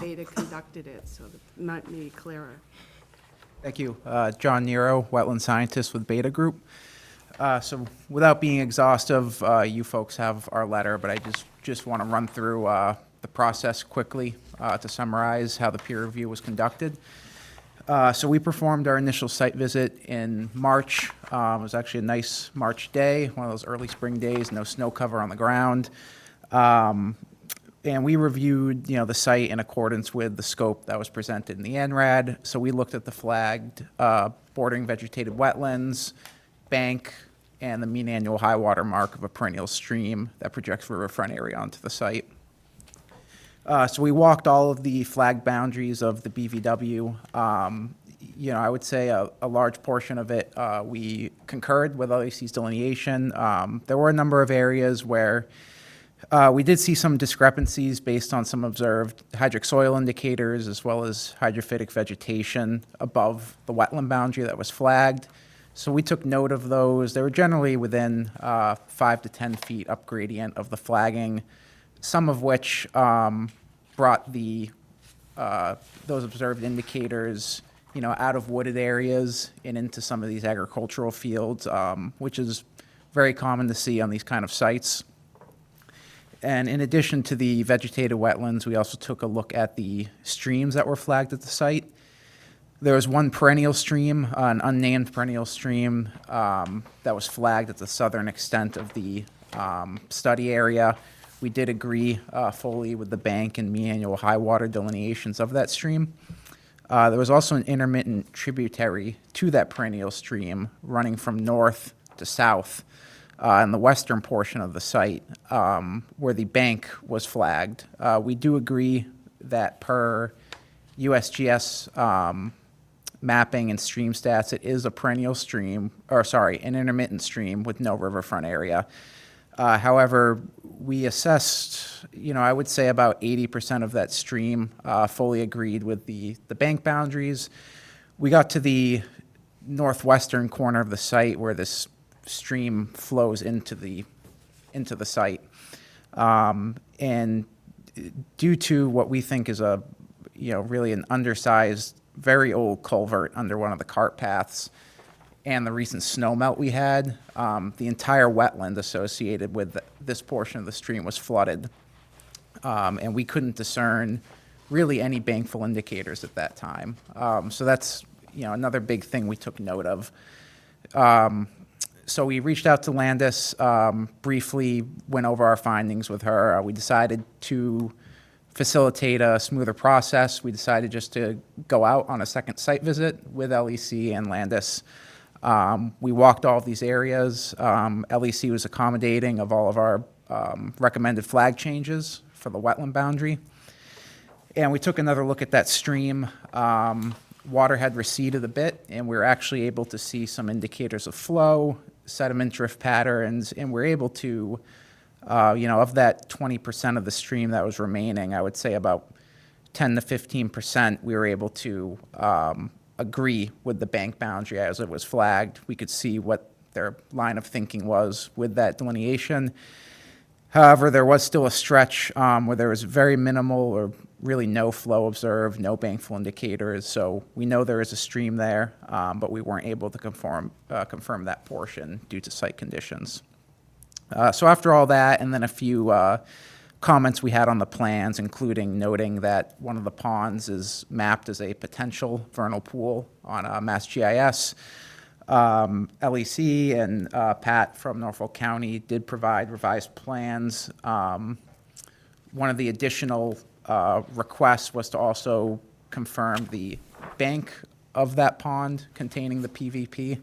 Beta conducted it, so that it might be clearer. Thank you. John Nero, wetland scientist with Beta Group. So without being exhaustive, you folks have our letter, but I just want to run through the process quickly to summarize how the peer review was conducted. So we performed our initial site visit in March. It was actually a nice March day, one of those early spring days, no snow cover on the ground. And we reviewed, the site in accordance with the scope that was presented in the NRAD. So we looked at the flagged bordering vegetated wetlands, bank, and the mean annual high water mark of a perennial stream that projects riverfront area onto the site. So we walked all of the flag boundaries of the BVW. I would say a large portion of it we concurred with LAC's delineation. There were a number of areas where we did see some discrepancies based on some observed hydric soil indicators as well as hydrophytic vegetation above the wetland boundary that was flagged. So we took note of those. They were generally within 5 to 10 feet up gradient of the flagging, some of which brought those observed indicators, out of wooded areas and into some of these agricultural fields, which is very common to see on these kind of sites. And in addition to the vegetated wetlands, we also took a look at the streams that were flagged at the site. There was one perennial stream, an unnamed perennial stream, that was flagged at the southern extent of the study area, We did agree fully with the bank and meannual high water delineations of that stream. There was also an intermittent tributary to that perennial stream running from north to south in the western portion of the site where the bank was flagged. We do agree that per USGS mapping and stream stats, it is a perennial stream, or sorry, an intermittent stream with no riverfront area. However, we assessed, I would say about 80% of that stream fully agreed with the bank boundaries. We got to the northwestern corner of the site where this stream flows into the site. And due to what we think is a, really an undersized, very old culvert under one of the cart paths, and the recent snow melt we had, the entire wetland associated with this portion of the stream was flooded. And we couldn't discern really any bankful indicators at that time. So that's, another big thing we took note of. So we reached out to Landis, briefly went over our findings with her. We decided to facilitate a smoother process. We decided just to go out on a second site visit with LEC and Landis. We walked all of these areas. LEC was accommodating of all of our recommended flag changes for the wetland boundary. And we took another look at that stream. Water had receded a bit, and we were actually able to see some indicators of flow, sediment drift patterns, and we're able to, of that 20% of the stream that was remaining, I would say about 10 to 15%, we were able to agree with the bank boundary as it was flagged. We could see what their line of thinking was with that delineation. However, there was still a stretch where there was very minimal or really no flow observed, no bankful indicators. So we know there is a stream there, but we weren't able to confirm that portion due to site conditions. So after all that, and then a few comments we had on the plans, including noting that one of the ponds is mapped as a potential vernal pool on Mass GIS. LEC and Pat from Norfolk County did provide revised plans. One of the additional requests was to also confirm the bank of that pond containing the PVP,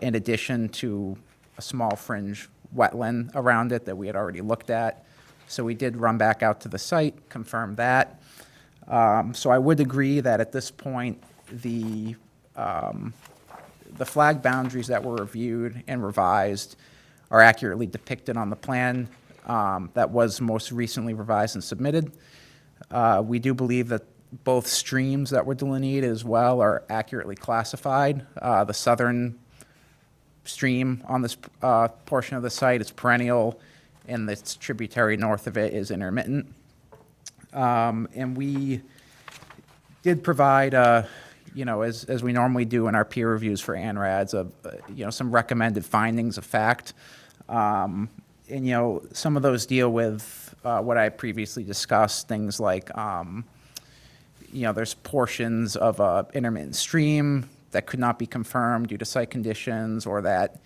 in addition to a small fringe wetland around it that we had already looked at. So we did run back out to the site, confirm that. So I would agree that at this point, the flag boundaries that were reviewed and revised are accurately depicted on the plan that was most recently revised and submitted. We do believe that both streams that were delineated as well are accurately classified. The southern stream on this portion of the site is perennial, and its tributary north of it is intermittent. And we did provide, as we normally do in our peer reviews for ANRADs, some recommended findings of fact. And, some of those deal with what I previously discussed, things like, there's portions of an intermittent stream that could not be confirmed due to site conditions, or that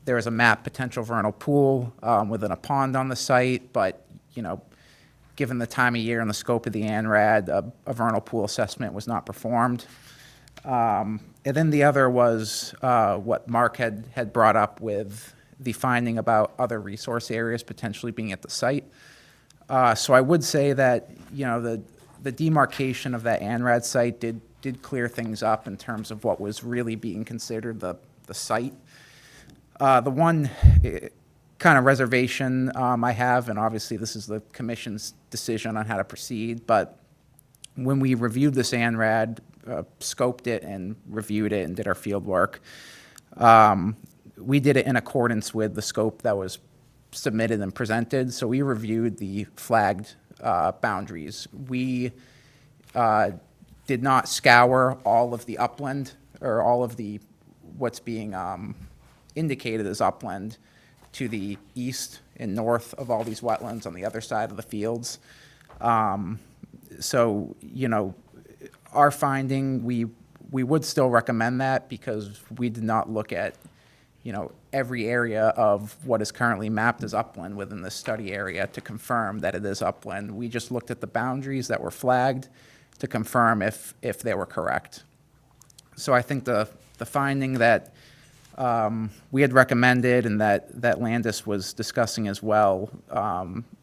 there is a mapped potential vernal pool within a pond on the site, but, given the time of year and the scope of the ANRAD, a vernal pool assessment was not performed. And then the other was what Mark had brought up with the finding about other resource areas potentially being at the site. So I would say that, the demarcation of that ANRAD site did clear things up in terms of what was really being considered the site. The one kind of reservation I have, and obviously this is the commission's decision on how to proceed, but when we reviewed this ANRAD, scoped it and reviewed it and did our field work, we did it in accordance with the scope that was submitted and presented. So we reviewed the flagged boundaries. We did not scour all of the upland or all of the what's being indicated as upland to the east and north of all these wetlands on the other side of the fields. So, our finding, we would still recommend that because we did not look at every area of what is currently mapped as upland within this study area to confirm that it is upland. We just looked at the boundaries that were flagged to confirm if they were correct. So I think the finding that we had recommended and that Landis was discussing as well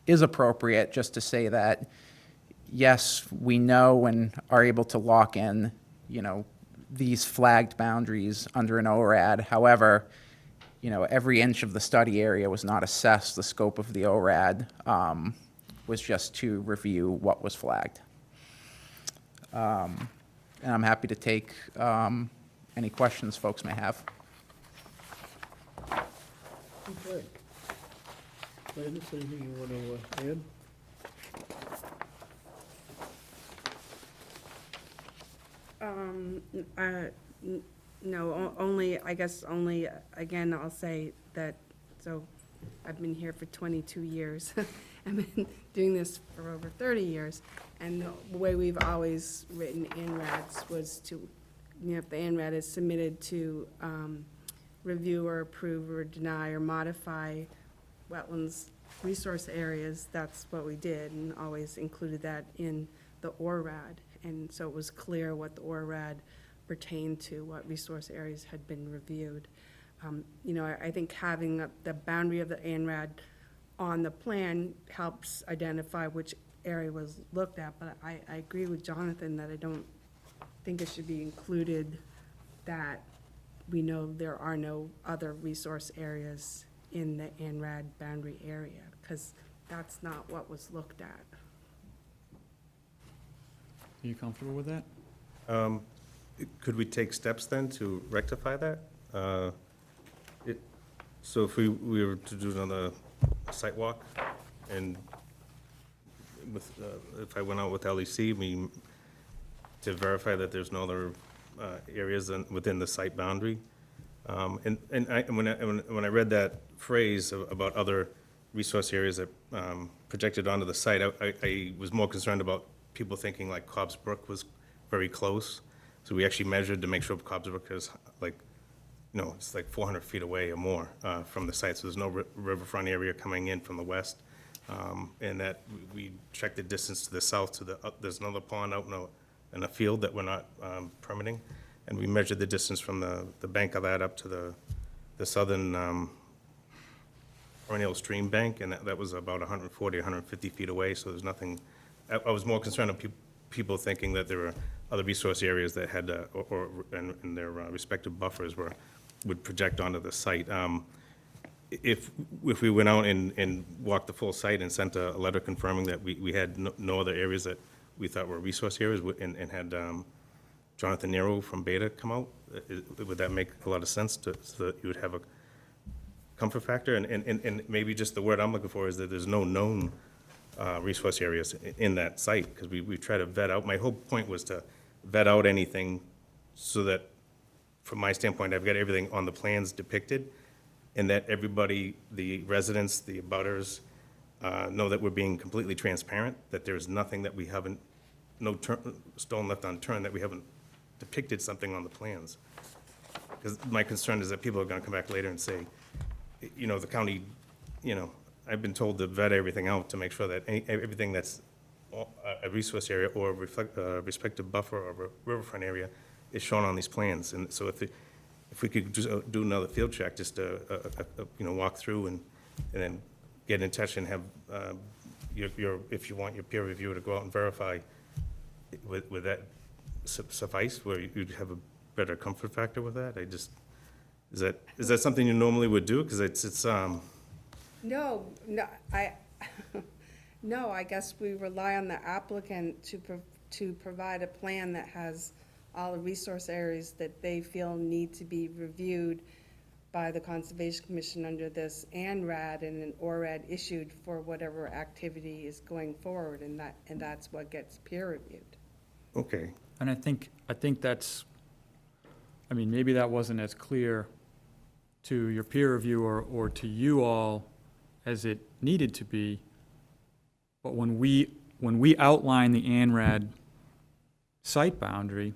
is appropriate, just to say that, yes, we know and are able to lock in, these flagged boundaries under an ORAD. However, every inch of the study area was not assessed. The scope of the ORAD was just to review what was flagged. And I'm happy to take any questions folks may have. Okay. Landis, anything you want to add? No, only, I guess only, again, I'll say that, so I've been here for 22 years. I've been doing this for over 30 years. And the way we've always written ANRADs was to, if the ANRAD is submitted to review or approve or deny or modify wetlands resource areas, that's what we did, and always included that in the ORAD. And so it was clear what the ORAD pertained to, what resource areas had been reviewed. I think having the boundary of the ANRAD on the plan helps identify which area was looked at, but I agree with Jonathan that I don't think it should be included that we know there are no other resource areas in the ANRAD boundary area, because that's not what was looked at. Are you comfortable with that? Could we take steps then to rectify that? So if we were to do another site walk, and if I went out with LEC, to verify that there's no other areas within the site boundary. And when I read that phrase about other resource areas that projected onto the site, I was more concerned about people thinking like Cobb's Brook was very close. So we actually measured to make sure Cobb's Brook is it's like 400 feet away or more from the site. So there's no riverfront area coming in from the west. And that we checked the distance to the south to there's another pond out in a field that we're not permitting. And we measured the distance from the bank of that up to the southern perennial stream bank, and that was about 140, 150 feet away, so there's nothing. I was more concerned of people thinking that there were other resource areas that had, and their respective buffers would project onto the site. If we went out and walked the full site and sent a letter confirming that we had no other areas that we thought were resource areas, and had Jonathan Nero from Beta come out, would that make a lot of sense so that you would have a comfort factor? And maybe just the word I'm looking for is that there's no known resource areas in that site, because we try to vet out. My whole point was to vet out anything so that, from my standpoint, I've got everything on the plans depicted, and that everybody, the residents, the abutters, know that we're being completely transparent, that there's nothing that we haven't, no stone left unturned, that we haven't depicted something on the plans. Because my concern is that people are gonna come back later and say, the county, I've been told to vet everything out to make sure that everything that's a resource area or a respective buffer or riverfront area is shown on these plans. And so if we could just do another field check, just to, walk through and then get in touch and have if you want your peer reviewer to go out and verify, would that suffice, where you'd have a better comfort factor with that? Is that something you normally would do? Because it's No, I guess we rely on the applicant to provide a plan that has all the resource areas that they feel need to be reviewed by the Conservation Commission under this ANRAD, and an ORAD issued for whatever activity is going forward, and that's what gets peer reviewed. okay. And I think that's, maybe that wasn't as clear to your peer reviewer or to you all as it needed to be. But when we outline the ANRAD site boundary,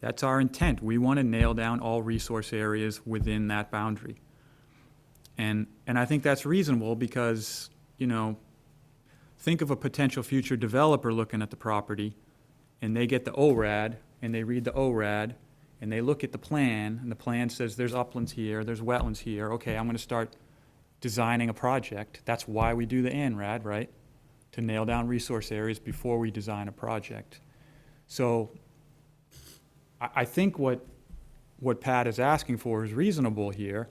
That's our intent. We want to nail down all resource areas within that boundary. And I think that's reasonable because, you know, think of a potential future developer looking at the property, and they get the ORAD, and they read the ORAD, and they look at the plan, and the plan says there's uplands here, there's wetlands here. Okay, I'm going to start designing a project. That's why we do the ANRAD, right? To nail down resource areas before we design a project. So I think what Pat is asking for is reasonable here.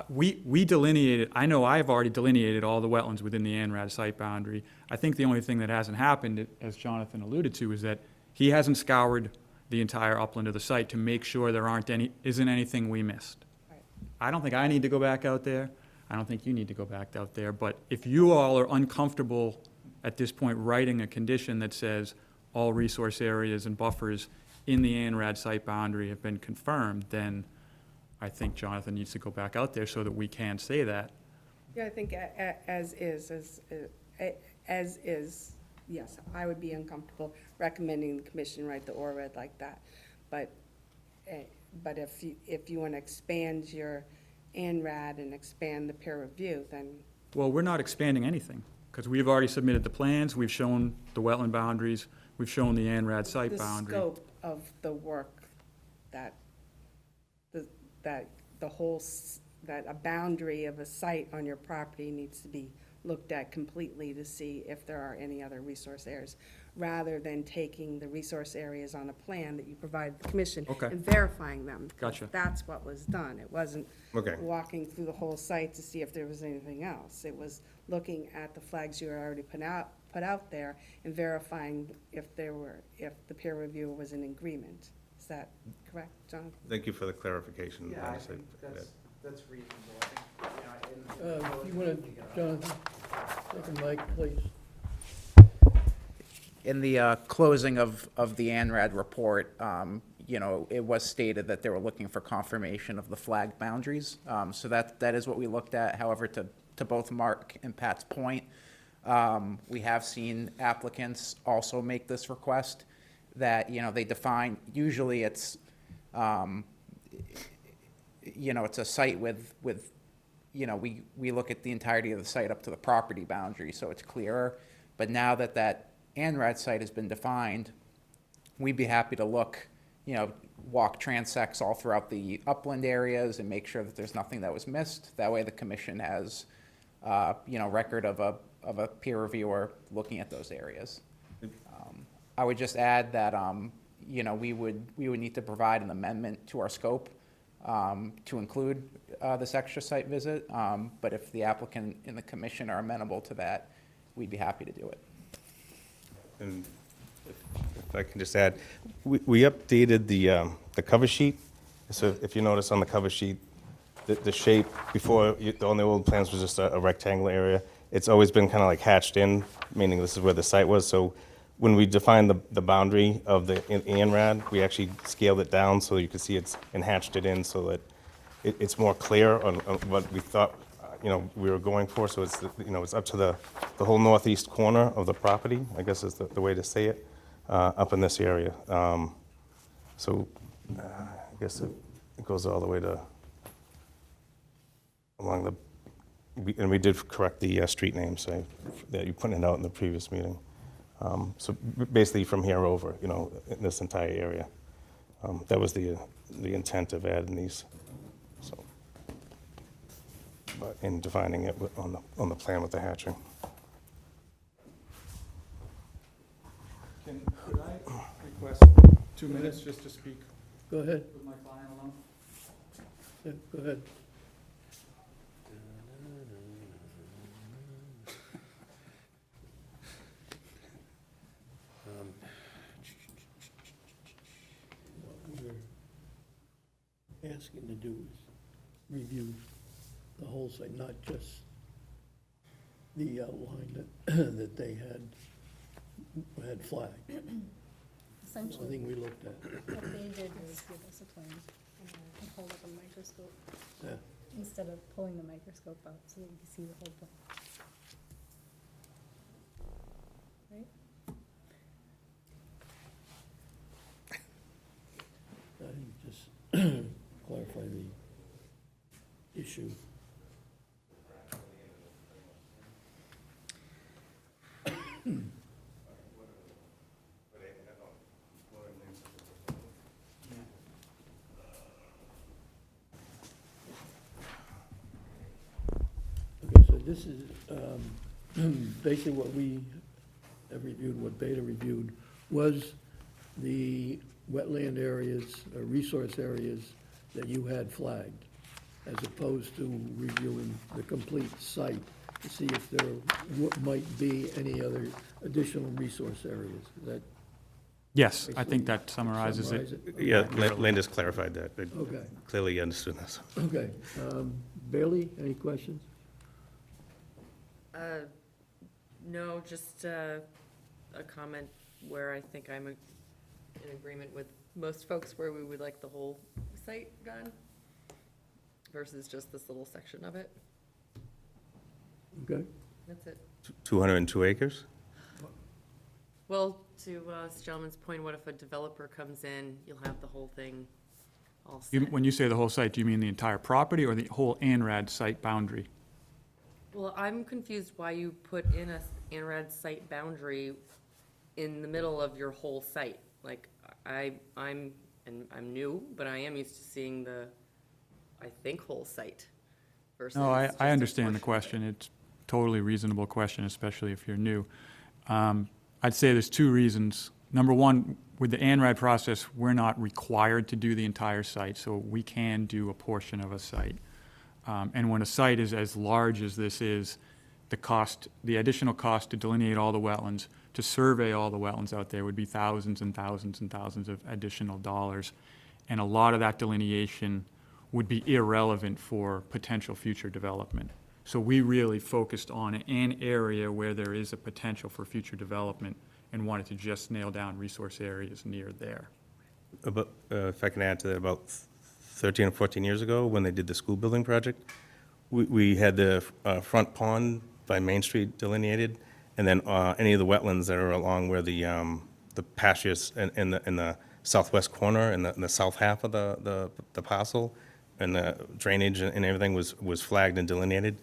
We delineated, I know I've already delineated all the wetlands within the ANRAD site boundary. I think the only thing that hasn't happened, as Jonathan alluded to, is that he hasn't scoured the entire upland of the site to make sure there isn't anything we missed. Right. I don't think I need to go back out there. I don't think you need to go back out there. But if you all are uncomfortable at this point writing a condition that says all resource areas and buffers in the ANRAD site boundary have been confirmed, then I think Jonathan needs to go back out there so that we can say that. Yeah, I think as is, yes, I would be uncomfortable recommending the commission write the ORAD like that. But if you want to expand your ANRAD and expand the peer review, then Well, we're not expanding anything, because we've already submitted the plans, we've shown the wetland boundaries, we've shown the ANRAD site the boundary. scope of the work that that a boundary of a site on your property needs to be looked at completely to see if there are any other resource areas, rather than taking the resource areas on a plan that you provide the commission Okay. and verifying them. because Gotcha. That's what was done. It wasn't Okay. walking through the whole site to see if there was anything else. It was looking at the flags you had already put out there and verifying if the peer review was in agreement. Is that correct, John? Thank you for the clarification. Yeah, I honestly. think that's reasonable. I think, you know, If you want to, Jonathan, second mic, please. In the closing of the ANRAD report, you know, it was stated that they were looking for confirmation of the flag boundaries. So that is what we looked at. However, to both Mark and Pat's point, we have seen applicants also make this request that, you know, they define, usually it's, you know, it's a site with, you know, we look at the entirety of the site up to the property boundary, so it's clearer. But now that that ANRAD site has been defined, we'd be happy to look, you know, walk transects all throughout the upland areas and make sure that there's nothing that was missed. That way the commission has, you know, record of a peer reviewer looking at those areas. I would just add that, you know, we would need to provide an amendment to our scope to include this extra site visit. But if the applicant and the commission are amenable to that, we'd be happy to do it. And if I can just add, we updated the cover sheet. So if you notice on the cover sheet, the shape before, on the old plans was just a rectangular area. It's always been kind of like hatched in, meaning this is where the site was. So when we defined the boundary of the ANRAD, we actually scaled it down so you can see it's, and hatched it in so that it's more clear on what we thought, you know, we were going for. So it's, you know, it's up to the whole northeast corner of the property, I guess is the way to say it, up in this area. So I guess it goes all the way to along the, and we did correct the street names that you pointed out in the previous meeting. So basically from here over, you know, in this entire area. That was the intent of adding these, so. But in defining it on the plan with the hatching. Could I request 2 minutes just to speak Go ahead, with my client alone? yeah, go ahead. What we're asking to do is review the whole site, not just the outline that they had flagged. The Essentially, thing we looked at, what they did was give us a plan and hold up a microscope yeah. instead of pulling the microscope out so that you can see the whole plan. Right? clarify the issue. Okay, so this is basically what we have reviewed, what Beta reviewed, was the wetland areas, resource areas that you had flagged, as opposed to reviewing the complete site to see if there might be any other additional resource areas. Is that Yes, I think that summarizes summarize it. Yeah, Lynn just clarified that. I Okay, clearly understood this. okay. Bailey, any questions? No, just a comment where I think I'm in agreement with most folks where we would like the whole site done versus just this little section of it. Okay, That's it. 202 acres? Well, to this gentleman's point, what if a developer comes in, you'll have the whole thing all set? When you say the whole site, do you mean the entire property or the whole ANRAD site boundary? Well, I'm confused why you put in a ANRAD site boundary in the middle of your whole site. Like, I'm new, but I am used to seeing the, I think, whole site versus. No, just a I understand the portion of it. question. It's totally reasonable question, especially if you're new. I'd say there's two reasons. Number one, with the ANRAD process, we're not required to do the entire site, so we can do a portion of a site. And when a site is as large as this is, the additional cost to delineate all the wetlands, to survey all the wetlands out there would be thousands and thousands and thousands of additional dollars. And a lot of that delineation would be irrelevant for potential future development. So we really focused on an area where there is a potential for future development and wanted to just nail down resource areas near there. About, if I can add to that, about 13 or 14 years ago, when they did the school building project, we had the front pond by Main Street delineated, and then any of the wetlands that are along where the pastures in the southwest corner and the south half of the parcel, and the drainage and everything was flagged and delineated,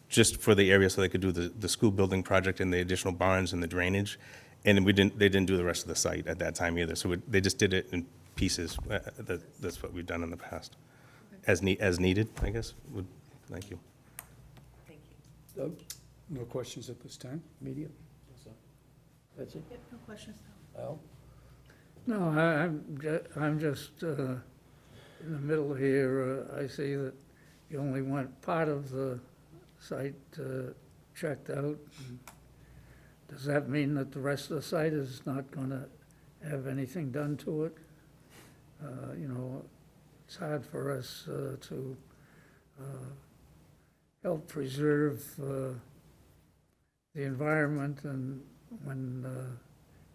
just for the area so they could do the school building project and the additional barns and the drainage. And they didn't do the rest of the site at that time either, so they just did it in pieces. That's what we've done in the past. As needed, I guess. Thank you. Thank you. Doug, No questions at this time? media? That's it? Yep, no questions now. Al? No, I'm just in the middle here. I see that you only want part of the site checked out. Does that mean that the rest of the site is not going to have anything done to it? You know, it's hard for us to help preserve the environment, and when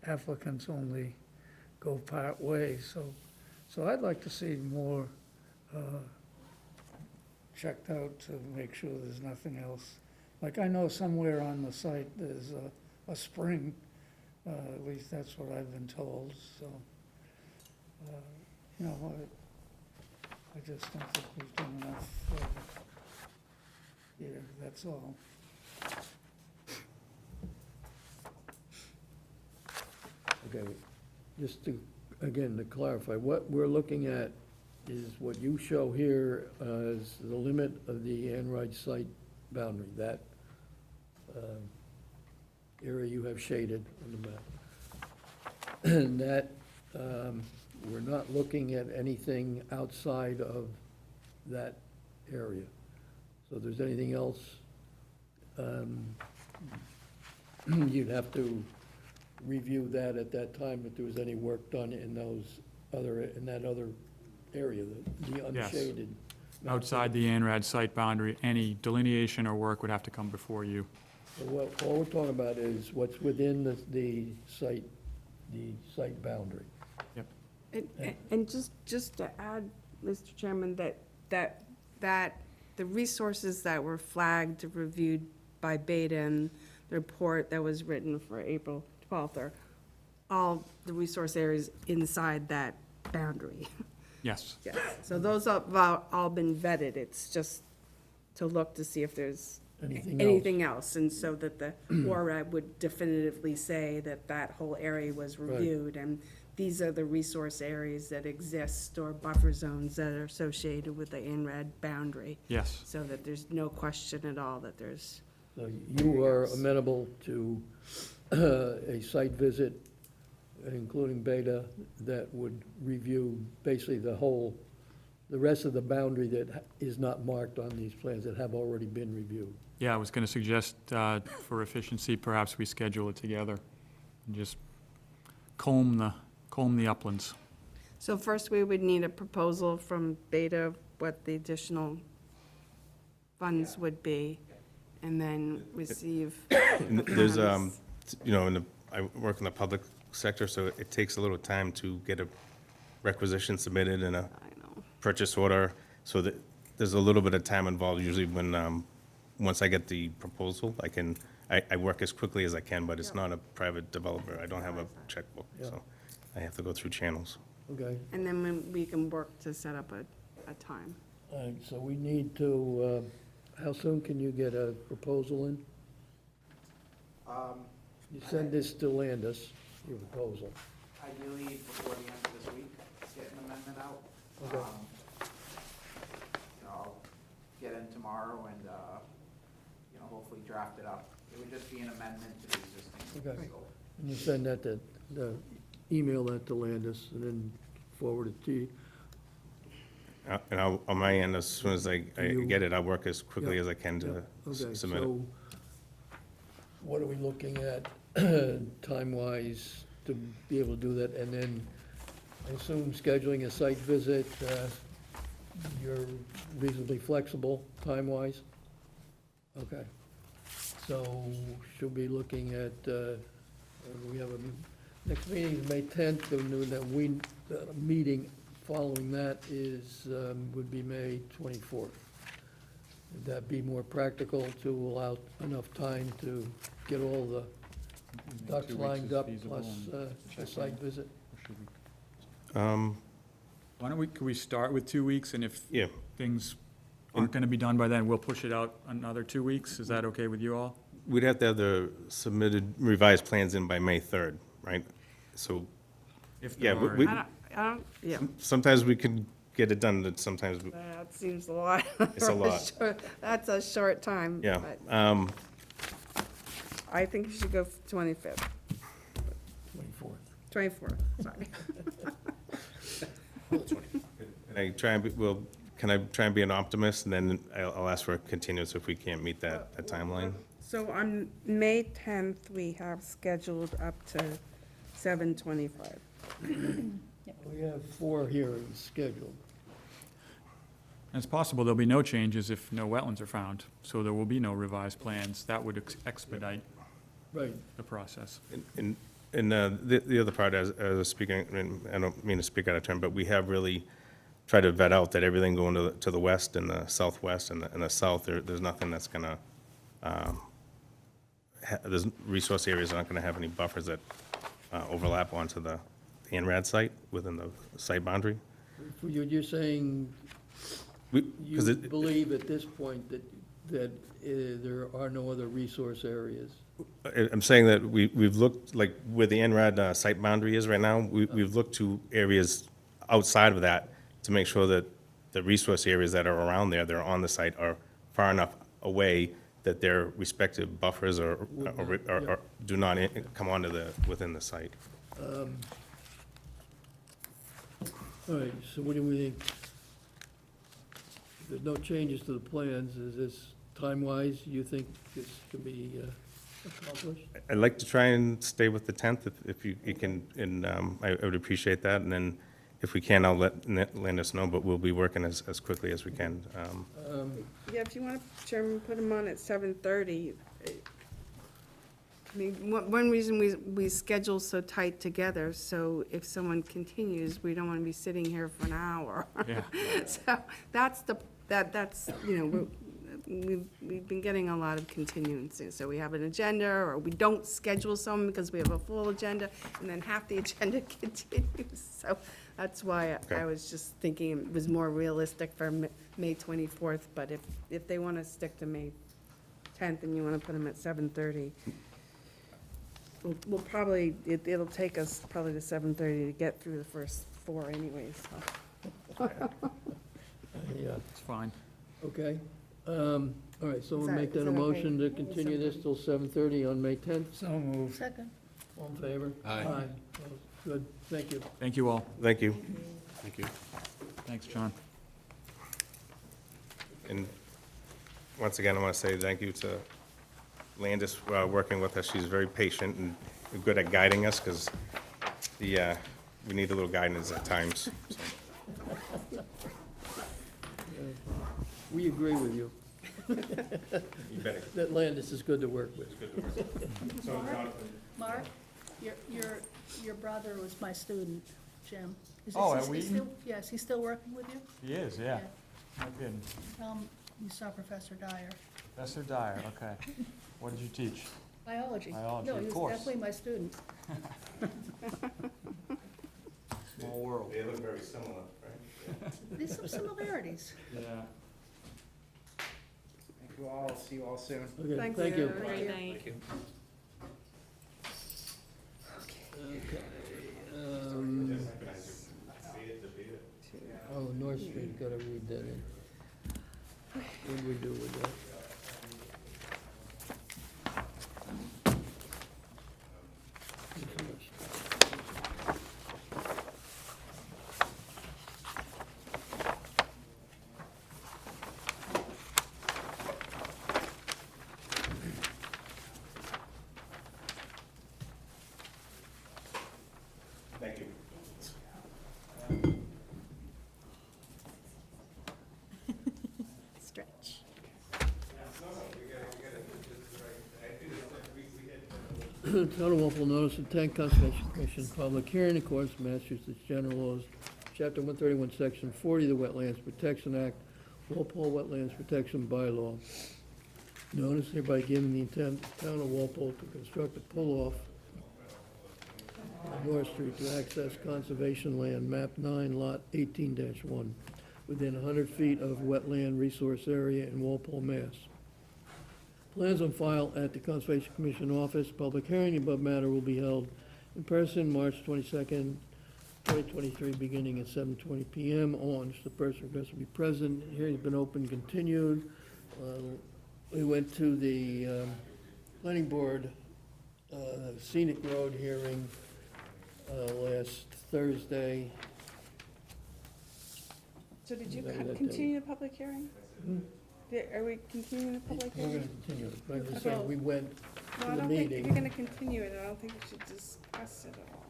applicants only go part way. So I'd like to see more checked out to make sure there's nothing else. Like, I know somewhere on the site there's a spring, at least that's what I've been told, so, you know, I just don't think we've done enough here, that's all. Okay, just to, again, to clarify, what we're looking at is what you show here as the limit of the ANRAD site boundary, that area you have shaded on the map. And that, we're not looking at anything outside of that area. So if there's anything else, you'd have to review that at that time if there was any work done in that other area, the Yes. unshaded. Outside the ANRAD site boundary, any delineation or work would have to come before you. So what, all we're talking about is what's within the site boundary. And just to add, Mr. Chairman, that the resources that were flagged, reviewed by Beta, and the report that was written for April 12th are all the resource areas inside that boundary. Yes. Yes, so those have all been vetted, it's just to look to see if there's Anything else? anything else, and so that the ORAD would definitively say that that whole area was Right. reviewed, and these are the resource areas that exist, or buffer zones that are associated with the INRAD boundary, Yes. so that there's no question at all that there's, So you are amenable to a site visit, including Beta, that would review basically the rest of the boundary that is not marked on these plans that have already been reviewed. Yeah, I was going to suggest, for efficiency, perhaps we schedule it together and just comb the uplands. so first we would need a proposal from Beta, what the additional funds would be, and then receive. And there's, you know, I work in the public sector, so it takes a little time to get a requisition submitted and a I know. purchase order, so that there's a little bit of time involved usually when, once I get the proposal, I work as quickly as I can, but it's not a private developer. I don't have a checkbook, so I have to go through channels. Okay, And then we can work to set up a time. all right, so we need to, how soon can you get a proposal in? You send this to Landis, your proposal. Ideally, before the end of this week, get an amendment out. Okay. I'll get in tomorrow and, hopefully draft it up. It would just be an amendment to the existing Okay. scope. And you send that to, email that to Landis and then forward it to you. And I'll, on my end, as soon as I You- get it, I'll work as quickly Yeah. as I can to Okay, submit it. so what are we looking at time-wise to be able to do that? And then I assume scheduling a site visit, you're reasonably flexible time-wise? Okay. So should be looking at, we have next meeting is May 10th, the meeting following that is, would be May 24th. Would that be more practical to allow enough time to get all the ducks 2 weeks lined is up, feasible plus and a check site in. visit? Why don't we, could we start with 2 weeks, and if Yeah. things aren't going to be done by then, we'll push it out another 2 weeks? Is that okay with you all? We'd have to have the submitted revised plans in by May 3rd, right? So If Yeah, there we- are we- any- Yeah, sometimes we can get it done, but sometimes, that seems a lot. It's a lot. That's a short time. yeah. but I think you should go for 25th, 24th. 24th, sorry. Can I try and be, can I try and be an optimist, and then I'll ask for a continuance if we can't meet that timeline? So on May 10th, we have scheduled up to 7:25. We have 4 hearings scheduled. And it's possible there'll be no changes if no wetlands are found, so there will be no revised plans. That would expedite Right. the process. And the other part, as I was speaking, and I don't mean to speak out of turn, but we have really tried to vet out that everything going to the west and the southwest and the south, there's nothing that's gonna, there's resource areas aren't gonna have any buffers that overlap onto the INRAD site within the site boundary. You're saying you Because it, believe at this point that there are no other resource areas? I'm saying that we've looked, like, where the NRAD site boundary is right now, we've looked to areas outside of that to make sure that the resource areas that are around there, that are on the site, are far enough away that their respective buffers or do not come onto within the site. All right, so what do we think? If there's no changes to the plans, is this, time-wise, you think this can be accomplished? I'd like to try and stay with the 10th if you can, and I would appreciate that, and then if we can, I'll let Landis know, but we'll be working as quickly as we can. Yeah, if you want to, Chairman, put them on at 7:30. I mean, one reason we schedule so tight together, so if someone continues, we don't want to be sitting here for an hour. Yeah. So that's that's, you know, we've been getting a lot of continuances. So we have an agenda, or we don't schedule some because we have a full agenda, and then half the agenda continues. So That's why Okay. I was just thinking it was more realistic for May 24th, but if they want to stick to May 10th and you want to put them at 7:30, we'll probably, it'll take us probably to 7:30 to get through the first 4 anyways, so. Yeah, It's fine. okay. All right, so we'll Is that- make is that a that okay? motion to continue this till 7:30 on May 10th. So moved. Second. All in favor? Aye. Good, thank you. Thank you all. Thank you. Thank you. Thanks, John. And once again, I want to say thank you to Landis, working with us. She's very patient and good at guiding us, because we need a little guidance at times. So, We agree with you. you better. That Landis is good to work with. Mark, your brother was my student, Jim. Oh, at Is he Wheaton? still- Yeah, is he still working with you? He is, yeah. No kidding. Tell him you saw Professor Dyer. Professor Dyer, okay. What did you teach? Biology. Biology, No, of he was course. definitely my student. Small world. They look very similar, right? There's some similarities. Yeah. Thank you all, see you all soon. Okay, Thank thank you. Great night. Okay. Oh, North Street, gotta read that in. What do we do with that? Thank you. Stretch. Town of Walpole notice of 10 Conservation Commission public hearing in accordance with Massachusetts General Laws, Chapter 131, Section 40 of the Wetlands Protection Act, Walpole Wetlands Protection Bylaw. Notice hereby given the intent of the Town of Walpole to construct a pull-off on North Street to access conservation land, map 9, lot 18-1, within 100 feet of wetland resource area in Walpole, Mass. Plans on file at the Conservation Commission office. Public hearing above matter will be held in person March 22nd, 2023, beginning at 7:20 PM on, the person requested to be present. Hearing's been open, continued. We went to the planning board scenic road hearing last Thursday. So did you Is that what that continue the public hearing? Hmm? Are we continuing the public We're hearing? gonna continue it, but I'm just saying, we went No, to I the don't think, if you're meeting. gonna continue it, I don't think we should discuss it at all.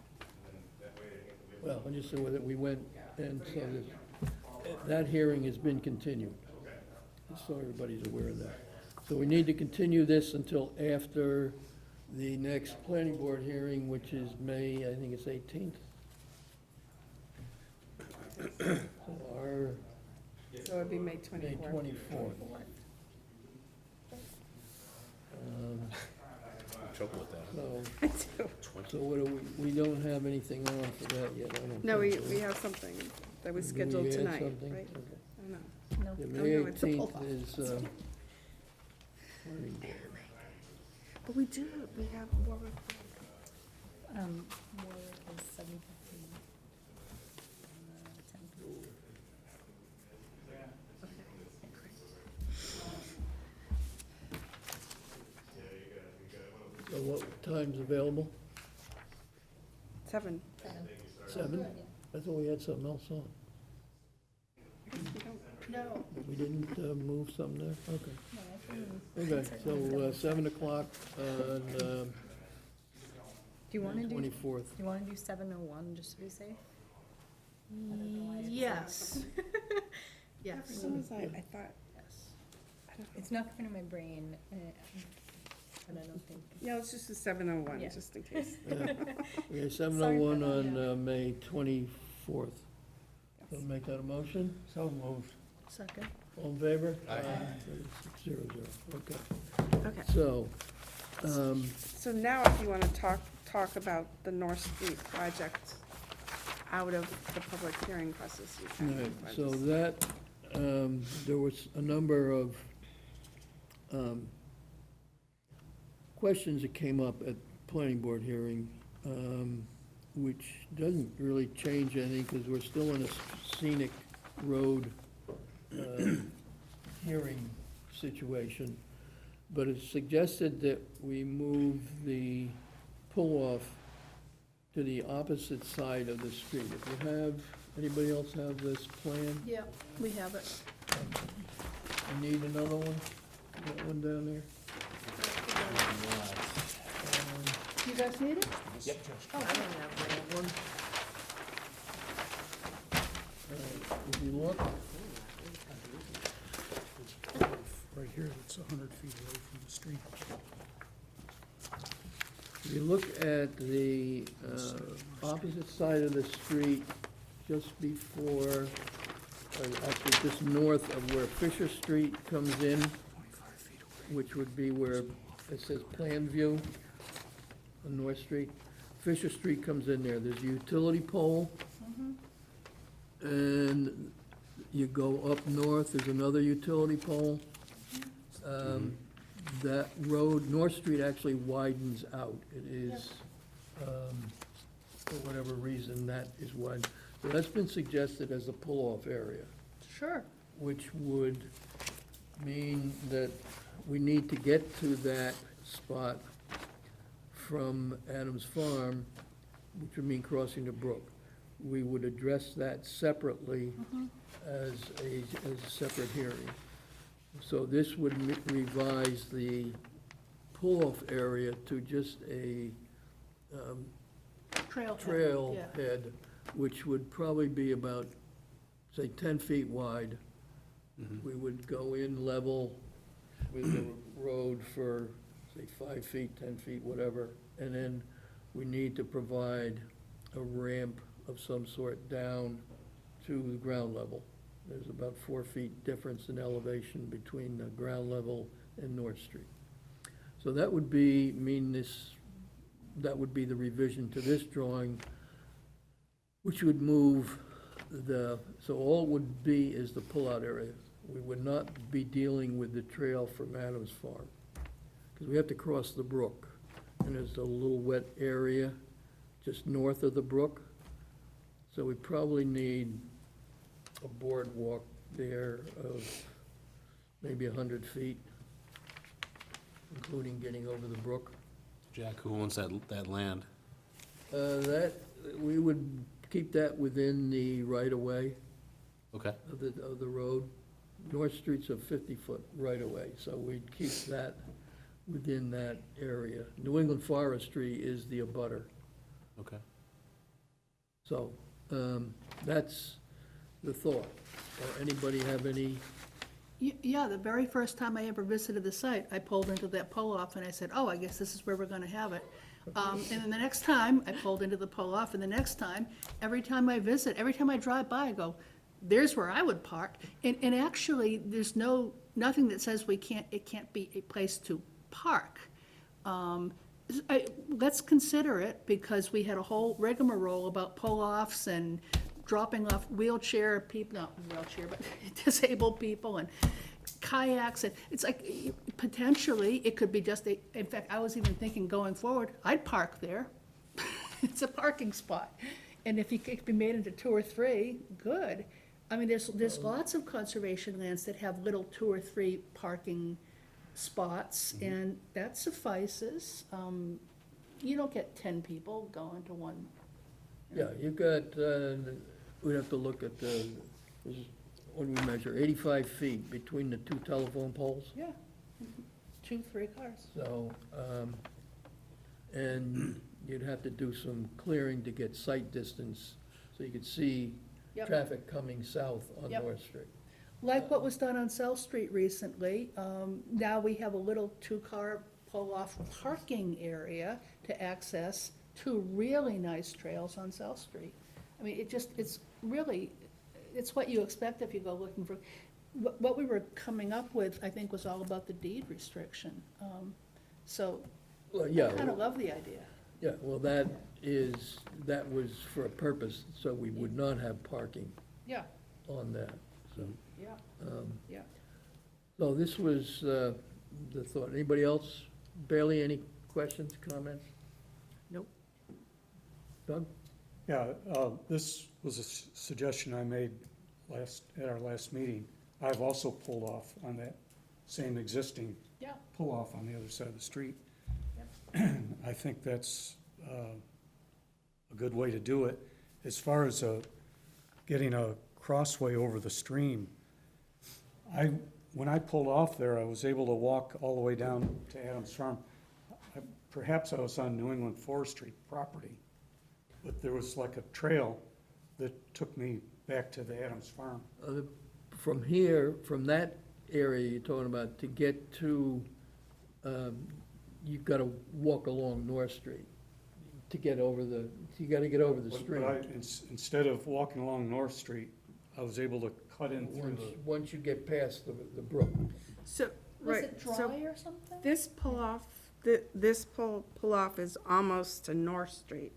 Well, I just said that we went, and so that hearing has been continued. Just so everybody's aware of that. So we need to continue this until after the next planning board hearing, which is May, I think it's 18th. So our So it'd be May May 24th. 24th. Trouble with that. I do. So what do we don't have anything on for that yet, I don't No, think. we have something that was Do scheduled we add tonight, something? right? Okay. I don't know. No. Yeah, Oh, May no, it's a 18th pull-off. is, planning board. But we have Warwick. Warwick is 7:15. 10:15. So what time's available? 7. 7? I thought we had something else on. No, We didn't move something there? Okay. No, I can- Okay, so 7 o'clock on Do you want to do, do 24th. you want to do 7:01, just to be safe? yes. For Yes. some reason, I thought, Yes. I don't know. It's not going to my brain, but I don't think. Yeah, let's just do 7:01, Yeah. just in case. Okay, 7:01 on May 24th. So make that a motion? So moved. Second. All in favor? Aye. 600, okay. Okay, So, so now if you want to talk about the North Street project, out of the public hearing process. You can, Right, but so just- that, there was a number of questions that came up at planning board hearing, which doesn't really change anything, because we're still in a scenic road hearing situation. But it's suggested that we move the pull-off to the opposite side of the street. If you have, anybody else have this plan? Yeah, we have it. You need another one? That one down there? You guys need it? I don't have one. If you look, Right here, it's 100 feet away from the street. if you look at the opposite side of the street, just before, actually just north of where Fisher Street comes in, which would be where it says Plan View on North Street. Fisher Street comes in there. There's a utility pole. And you go up north, there's another utility pole. That road, North Street actually widens out. It is, for whatever reason, that is wide. So that's been suggested as a pull-off area, Sure. which would mean that we need to get to that spot from Adams Farm, which would mean crossing the brook. We would address that separately as a separate hearing. So this would revise the pull-off area to just a trailhead, which would probably be about, say, 10 feet wide. We would go in level with the road for, say, 5 feet, 10 feet, whatever, and then we need to provide a ramp of some sort down to the ground level. There's about 4 feet difference in elevation between the ground level and North Street. So that would be, that would be the revision to this drawing, which would move so all it would be is the pullout area. We would not be dealing with the trail from Adams Farm, because we have to cross the brook. And there's a little wet area just north of the brook. So we probably need a boardwalk there of maybe 100 feet, including getting over the brook. Jack, who owns that land? We would keep that within the right-of-way Okay. of the road. North Street's a 50-foot right-of-way, so we'd keep that within that area. New England Forestry is the abutter. Okay. So, that's the thought. Anybody have any? Yeah, the very first time I ever visited the site, I pulled into that pull-off and I said, oh, I guess this is where we're gonna have it. And then the next time, I pulled into the pull-off, and the next time, every time I visit, every time I drive by, I go, there's where I would park. And actually, there's nothing that says it can't be a place to park. Let's consider it, because we had a whole rigmarole about pull-offs and dropping off wheelchair people, not wheelchair, but disabled people, and kayaks, and it's like, potentially, it could be just in fact, I was even thinking going forward, I'd park there. It's a parking spot, and if it could be made into 2 or 3, good. I mean, there's lots of conservation lands that have little 2 or 3 parking spots, and that suffices. You don't get 10 people going to one. Yeah, you've got, we'd have to look at what do we measure, 85 feet between the 2 telephone poles? Yeah, 2, 3 cars. So, and you'd have to do some clearing to get sight distance, so you could see Yep. traffic coming south on Yep. North Street. Like what was done on South Street recently, now we have a little 2-car pull-off parking area to access 2 really nice trails on South Street. I mean, it's really, it's what you expect if you go looking for, what we were coming up with, I think, was all about the deed restriction. So, Well, I yeah. kinda love the idea. Yeah, well, that was for a purpose, so we would not have parking Yeah, on that, so. yeah, um, yeah. So this was the thought. Anybody else? Bailey, any questions, comments? Nope. Doug? Yeah, this was a suggestion I made at our last meeting. I've also pulled off on that same existing Yeah. pull-off on the other side of the street. I think that's a good way to do it. As far as getting a crossway over the stream, when I pulled off there, I was able to walk all the way down to Adams Farm. Perhaps I was on New England Forestry property, but there was like a trail that took me back to the Adams Farm. From here, from that area you're talking about, to get to, you've got to walk along North Street to get over you got to get over the stream. But instead of walking along North Street, I was able to cut in through Once you get past the brook. So, Was right, it so dry or something? this pull-off, this pull-off is almost to North Street,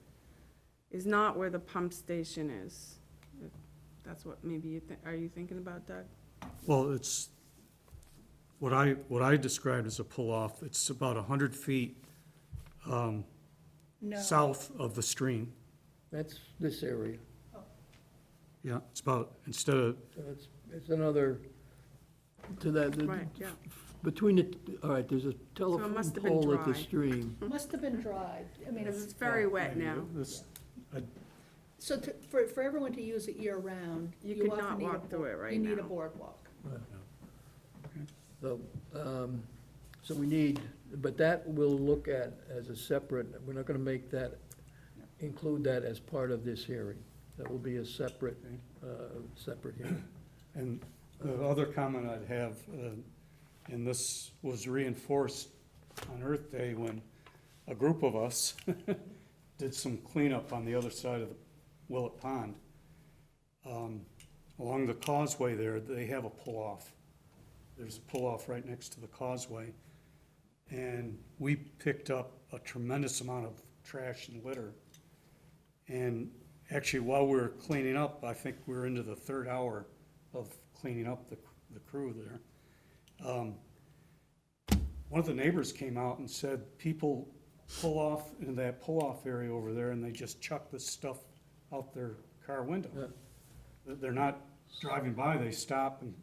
is not where the pump station is. That's what maybe are you thinking about, Doug? Well, it's, what I described as a pull-off, it's about 100 feet No. south of the stream. That's this area. Yeah, it's about, instead of, So it's another, to that, Right, yeah. between the, all right, there's a it telephone must have been pole at the dry. stream. Must have been dry. I mean, Because it's very wet now. this, so for everyone to use it year-round, You you could often not need a walk through it right You need a now. boardwalk. So, so we need, but that we'll look at as a separate, we're not gonna make that, include that as part of this hearing. That will be a separate, separate hearing. and the other comment I'd have, and this was reinforced on Earth Day when a group of us did some cleanup on the other side of the Willett Pond. Along the causeway there, they have a pull-off. There's a pull-off right next to the causeway. And we picked up a tremendous amount of trash and litter. And actually, while we were cleaning up, I think we were into the third hour of cleaning up the crew there. One of the neighbors came out and said, people pull off in that pull-off area over there and they just chuck this stuff out their car window. They're not driving by, they stop and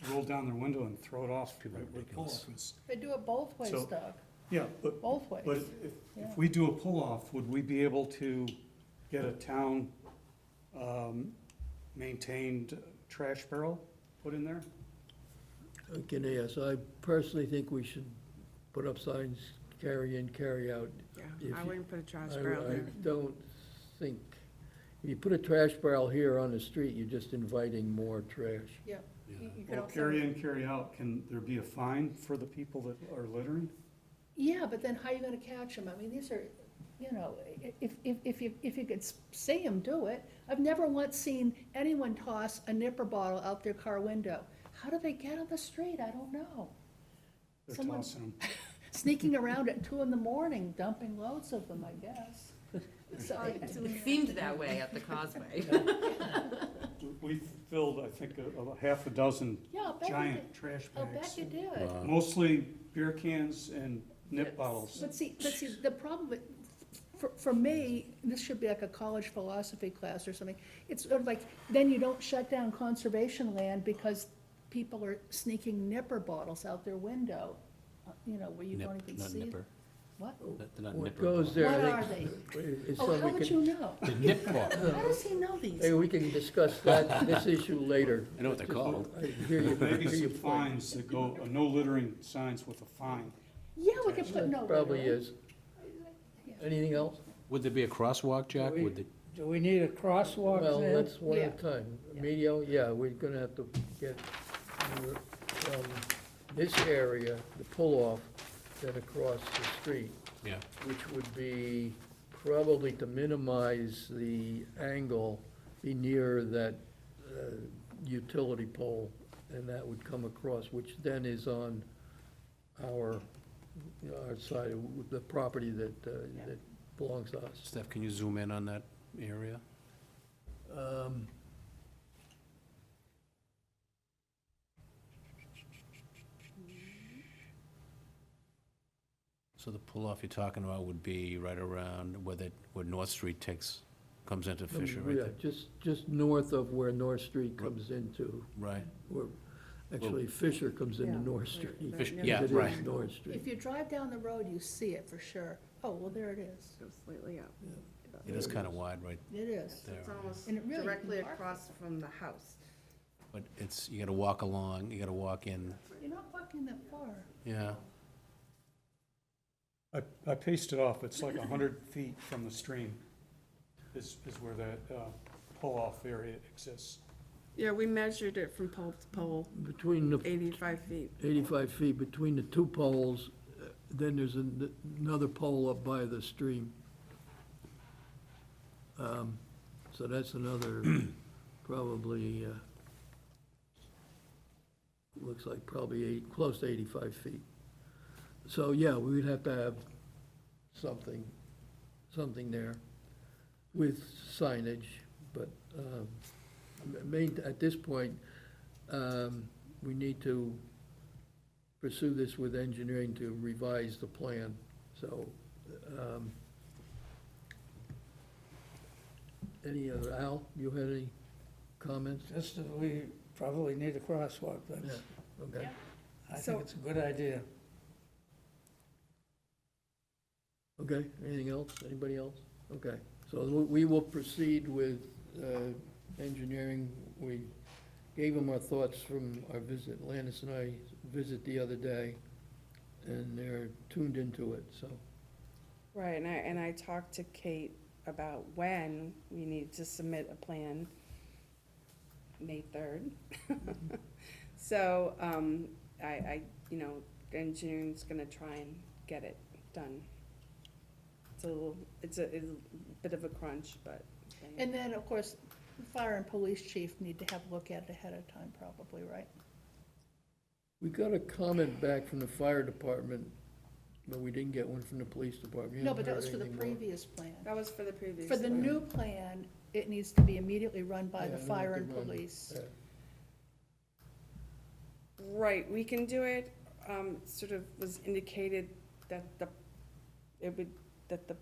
roll down their window and throw it off right where the pull-off is. They do it both ways, So- Doug, Yeah, but both ways. But if we do a pull-off, would we be able to get a town maintained trash barrel put in there? Can ask, I personally think we should put up signs, carry in, carry out. Yeah, If I you- wouldn't put a trash I barrel there. don't think, if you put a trash barrel here on the street, you're just inviting more trash. Yeah. You could Well, also- carry in, carry out, can there be a fine for the people that are littering? Yeah, but then how are you gonna catch them? I mean, these are, you know, if you could see them do it. I've never once seen anyone toss a nipper bottle out their car window. How do they get on the street? I don't know. They're Someone- tossing them. Sneaking around at 2 in, dumping loads of them, I guess. So, It seemed that way at the causeway. We filled, I think, a half a dozen Yeah, I'll bet you giant did. trash I'll bet bags. you did. Mostly beer cans and nip bottles. But see, the problem with, for me, this should be like a college philosophy class or something. It's sort of like, then you don't shut down conservation land because people are sneaking nipper bottles out their window, you know, where you don't even Not see it. nipper. What? They're not What nipper. goes there, What I are think, is Oh, so how we would can, you know? The nip ball. How does he know these? hey, we can discuss that, this issue later. I know what they're called. I hear you, Maybe hear your some point. fines that go, no littering signs with a fine. Yeah, we could put no. Probably litter. is. Anything else? Would there be a crosswalk, Jack? Would the, Do we need a crosswalk Well, there? that's one at Yeah. a time. Emilio, yeah, we're gonna have to get from this area, the pull-off, then across the street, yeah, which would be probably to minimize the angle, be near that utility pole, and that would come across, which then is on our side of the property that belongs to us. Steph, can you zoom in on that area? So the pull-off you're talking about would be right around where North Street comes into Fisher, right Yeah, there? just north of where North Street comes into, Right. where, actually Fisher comes into Yeah, North right, Street. that Fish- near yeah, It is right. North Street. If you drive down the road, you see it for sure. Oh, well, there it is. Goes slightly up. It is kind of wide right It is. there. It's almost And it really- directly you can park across from the house. But you gotta walk along, you gotta walk in, You're not walking that far. yeah. I pasted off, it's like 100 feet from the stream is where that pull-off area exists. Yeah, we measured it from pole to pole, Between the 85 feet. 85 feet between the two poles, then there's another pole up by the stream. So that's another, probably, looks like probably close to 85 feet. So, yeah, we would have to have something there with signage, but at this point, we need to pursue this with engineering to revise the plan, so, any other, Al, you had any comments? Just that we probably need a crosswalk, Yeah, that's, okay. I So- think it's a good idea. Okay, anything else? Anybody else? Okay, so we will proceed with engineering. We gave them our thoughts from our visit, Landis and I visit the other day, and they're tuned into it, so. Right, and I talked to Kate about when we need to submit a plan, May 3rd. So, engineering's gonna try and get it done. It's a bit of a crunch, but. And then, of course, the fire and police chief need to have a look at it ahead of time, probably, right? We got a comment back from the fire department, but we didn't get one from the police department. You No, haven't but that heard was for the anything more? previous plan. That was for the previous. For the one. new plan, it needs to be immediately run by Yeah, the we fire have and to run- police. yeah. Right, we can do it, sort of was indicated that the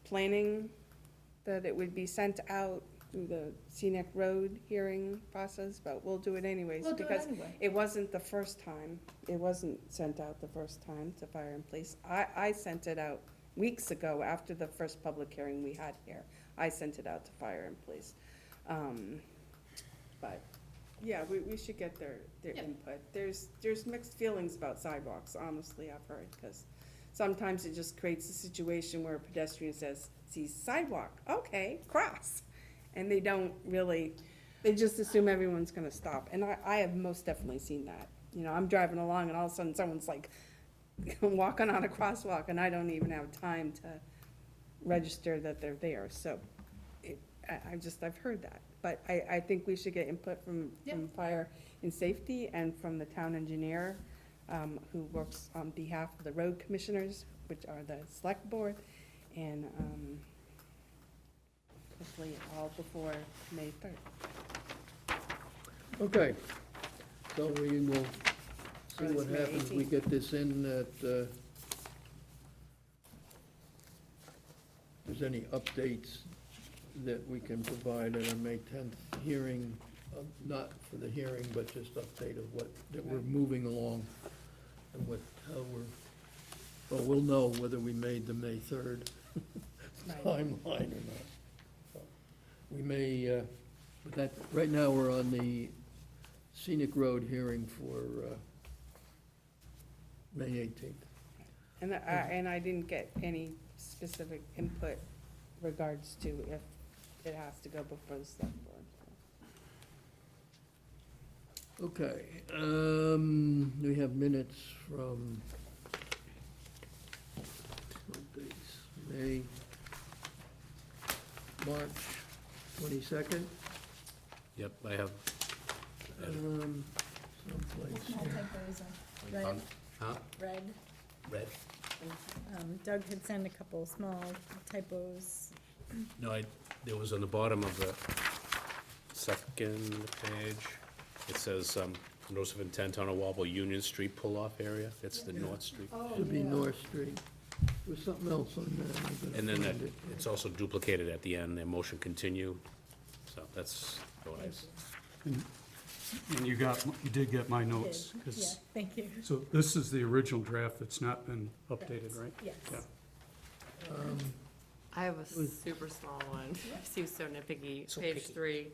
planning, that it would be sent out through the scenic road hearing process, but we'll do it anyways. We'll do it Because anyway. it wasn't the first time, it wasn't sent out the first time to fire and police. I sent it out weeks ago after the first public hearing we had here. I sent it out to fire and police. But, yeah, we should get their Yeah. input. There's mixed feelings about sidewalks, honestly, I've heard, because sometimes it just creates a situation where a pedestrian says, sees sidewalk, okay, cross. And they don't really, they just assume everyone's gonna stop. And I have most definitely seen that. You know, I'm driving along and all of a sudden someone's like walking on a crosswalk and I don't even have time to register that they're there. So I've heard that. But I think we should get input from fire and safety and from the town engineer, who works on behalf of the road commissioners, which are the select board, and, hopefully all before May 3rd. Okay, so we will see Or what it's May happens. We 18th. get this in at, if there's any updates that we can provide at our May 10th hearing, not for the hearing, but just update of what, that we're moving along and how well, we'll know whether we made the May 3rd Right. timeline or not. So, we may, but that, right now, we're on the scenic road hearing for May 18th. And I didn't get any specific input regards to if it has to go before the select board. Okay, we have minutes from, what dates? May, March 22nd, Yep, I have. someplace here. Red, Huh? red. Red? Doug had sent a couple small typos. No, there was on the bottom of the second page, it says, notice of intent on a Wobble Union Street pull-off area. It's the North Street. Should be North Street. There was something else on that. I gotta And then that, find it. it's also duplicated at the end, their motion continue. So that's what I, And you did get my notes, Yeah, 'cause- thank you. so this is the original draft that's not been updated, right? Yes. Yeah. I have a super small one. Seems so nitpicky. So Page picky. 3,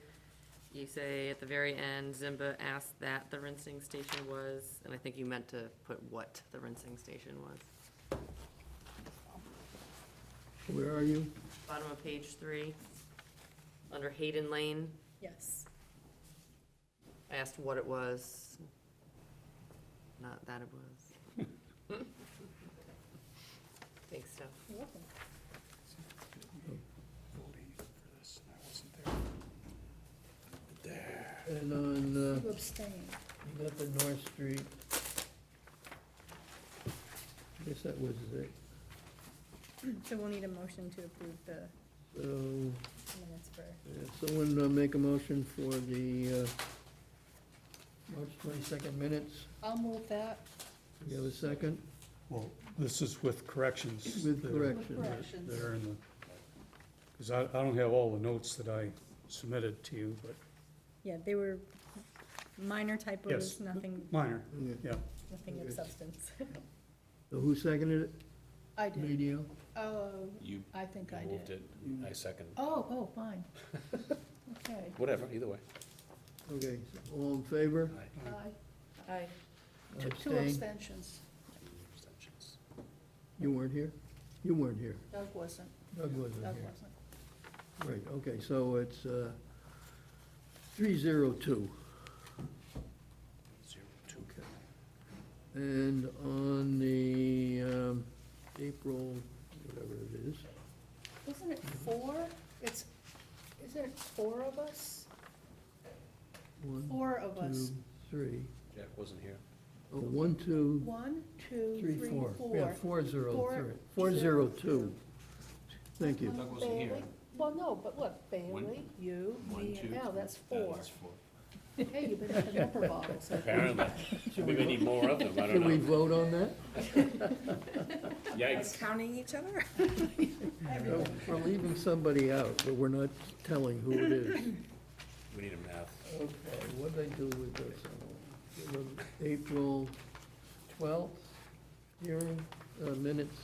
you say at the very end, Zimba asked that the rinsing station was, and I think you meant to put what the rinsing station was. Where are you? Bottom of page 3, under Hayden Lane, Yes. I asked what it was, not that it was. Thanks, Steph. You're welcome. And on, You abstain. you got the North Street. I guess that was it. So we'll need a motion to approve the So, minutes for, someone make a motion for the March 22nd minutes? I'll move that You have a second? Well, this is with corrections. With that are- with corrections. corrections. That are in the, because I don't have all the notes that I submitted to you, but yeah, they were minor typos, Yes. nothing, minor, Yeah. yeah. nothing of substance. So who seconded it? I did. Medio? Oh, you I think I moved did. it, I second. Oh, fine. Okay. Whatever, either way. Okay, so all in favor? Aye. Aye. Two Abstain? abstentions. Abstentions. You weren't here? You weren't here. Doug wasn't. Doug wasn't Doug here. wasn't. Right, okay, so it's 302. 02. And on the April, whatever it is, Isn't it four? Isn't it four of us? 1, Four of us. 2, 3. Jack wasn't here. Oh, 1, 2, 1, 2, 3, 3, 4. 4. Yeah, 403. 402. 402. Thank you. Doug wasn't here. Bailey? Well, no, but look, Bailey, you, me, and Al, that's four. That's four. Hey, you've been at the number bottles. Apparently. We may need more of them, I Should we don't know. vote on that? Yikes. Counting each other? No, we're leaving somebody out, but we're not telling who it is. We need a math. Okay, what'd I do with this? April 12th hearing, minutes.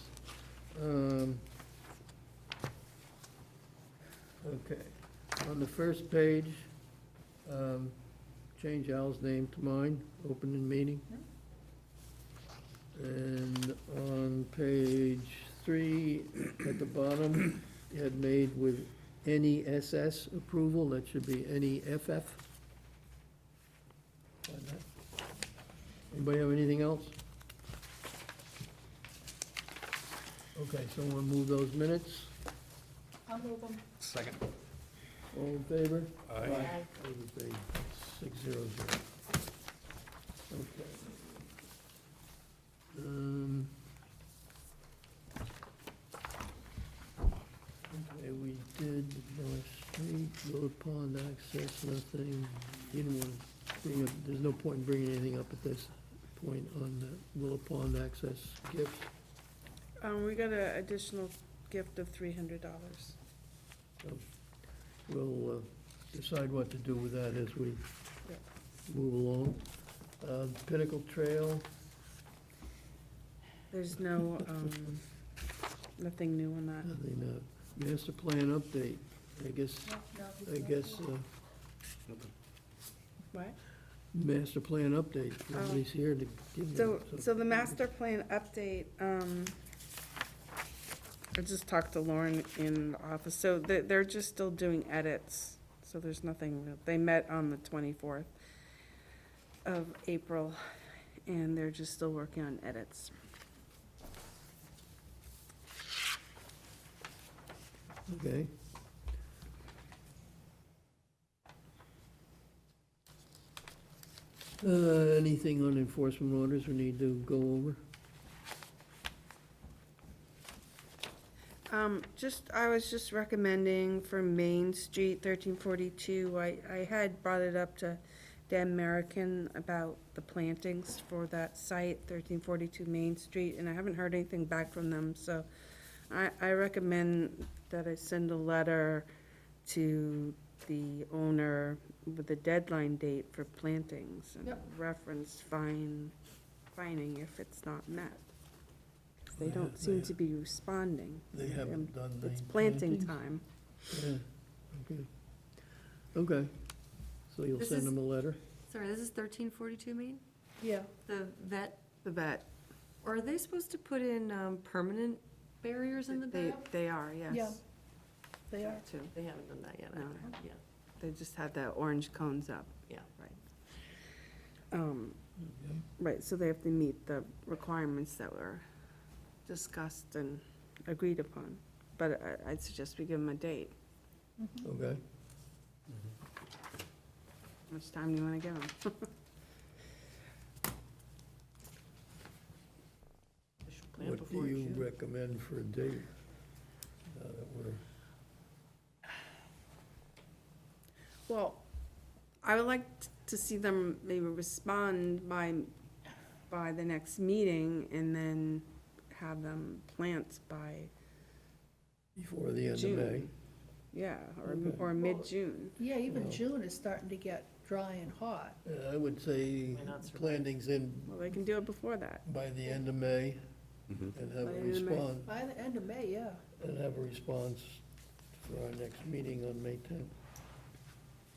Okay, on the first page, change Al's name to mine, opening meeting. And on page 3, at the bottom, you had made with NESS approval, that should be NEFF. Find that. Anybody have anything else? Okay, so we'll move those minutes. I'll move them. Second. All in favor? Aye. Those in favor, 600. Okay. Okay, we did North Street, Road Pond access, nothing. You didn't want to bring up, there's no point in bringing anything up at this point on the Willow Pond access gifts. We got an additional gift of $300. We'll decide what to do with that as we move along. Pinnacle Trail, There's no, nothing new on that. nothing, master plan update, I guess, What? master plan update, nobody's here to give So, you. so the master plan update, I just talked to Lauren in the office, so they're just still doing edits, so there's nothing, they met on the 24th of April, and they're just still working on edits. Okay. Anything on enforcement orders we need to go over? I was just recommending for Main Street, 1342, I had brought it up to Dan American about the plantings for that site, 1342 Main Street, and I haven't heard anything back from them, so I recommend that I send a letter to the owner with a deadline date for plantings and Yep. reference fining if it's not met. 'Cause they don't seem to be responding. They haven't done the It's planting plantings? time. Yeah, okay. Okay, so you'll This send is- them a letter? Sorry, this is 1342 Main? Yeah. The vet, The vet, are they supposed to put in permanent barriers in the back? they are, yes. Yeah. They are. Too. They haven't done that yet, No. yeah. They just had the orange cones up. Yeah. Right. Right, so they have to meet the requirements that were discussed and agreed upon. But I'd suggest we give them a date. Okay. How much time do you want to give them? They should plan What do before you June. recommend for a date? Now that we're, Well, I would like to see them maybe respond by the next meeting and then have them plant by before the end of May? June. Yeah, Okay. or mid-June. Yeah, even Well- June is starting to get dry and hot. I would say Why not survive? plantings in Well, they can do it before that. by the end of May Mhm. and have By a the end of May. response, By the end of May, yeah. and have a response for our next meeting on May 10th.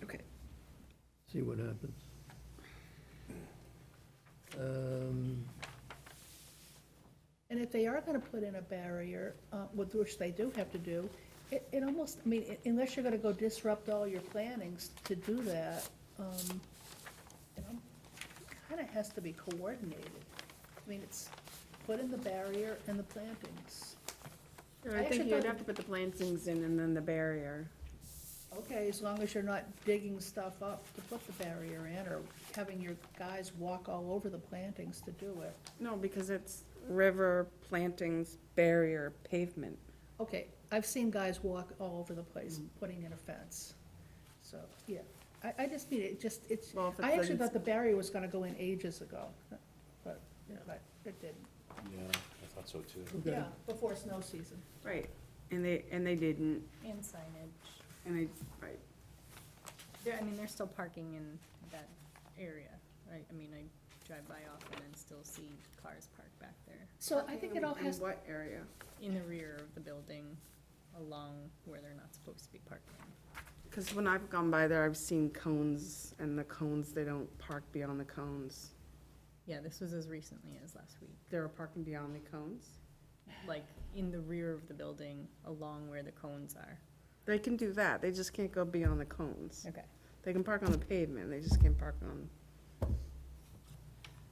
Okay. See what happens. And if they are gonna put in a barrier, with which they do have to do, it almost, I mean, unless you're gonna go disrupt all your plannings to do that, you know, kinda has to be coordinated. I mean, it's put in the barrier and the plantings. I I actually think you'd thought- have to put the plantings in and then the barrier. Okay, as long as you're not digging stuff up to put the barrier in, or having your guys walk all over the plantings to do it. No, because it's river plantings, barrier, pavement. Okay, I've seen guys walk all over the place putting in a fence. So, yeah, I just mean, it's, Well, if I it's actually like- thought the barrier was gonna go in ages ago, but Yeah. it didn't. Yeah, I thought so too. Okay. Yeah, before snow season. Right, and they didn't, And signage. and they, right. There, I mean, there's still parking in that area, right? I mean, I drive by often and still see cars parked back there So I think it all In has, what area? in the rear of the building along where they're not supposed to be parking. Because when I've gone by there, I've seen cones, and the cones, they don't park beyond the cones. Yeah, this was as recently as last week, They were parking beyond the cones? like in the rear of the building along where the cones are. They can do that, they just can't go beyond the cones. Okay. They can park on the pavement, they just can't park on,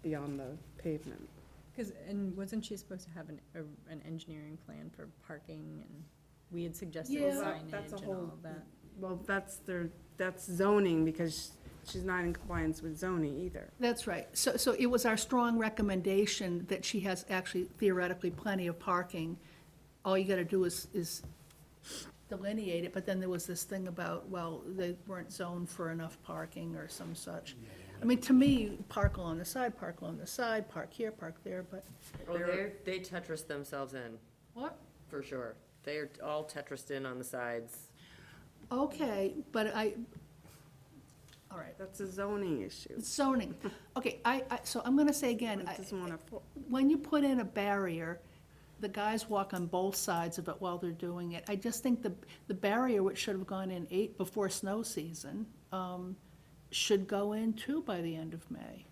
beyond the pavement. Because, and wasn't she supposed to have an engineering plan for parking, and we had suggested Yeah. That's a signage and whole- all of that? Well, that's zoning, because she's not in compliance with zoning either. that's right. So it was our strong recommendation that she has actually theoretically plenty of parking. All you gotta do is delineate it, but then there was this thing about, well, they weren't zoned for enough parking or some such. I mean, to me, park along the side, park along the side, park here, park there, but, Oh, they Tetris themselves in, what? for sure. They're all Tetrised in on the sides. Okay, but all right, That's a zoning issue. zoning. Okay, so I'm gonna say again, It doesn't wanna, when you put in a barrier, the guys walk on both sides of it while they're doing it. I just think the barrier, which should have gone in before snow season, should go in too by the end of May.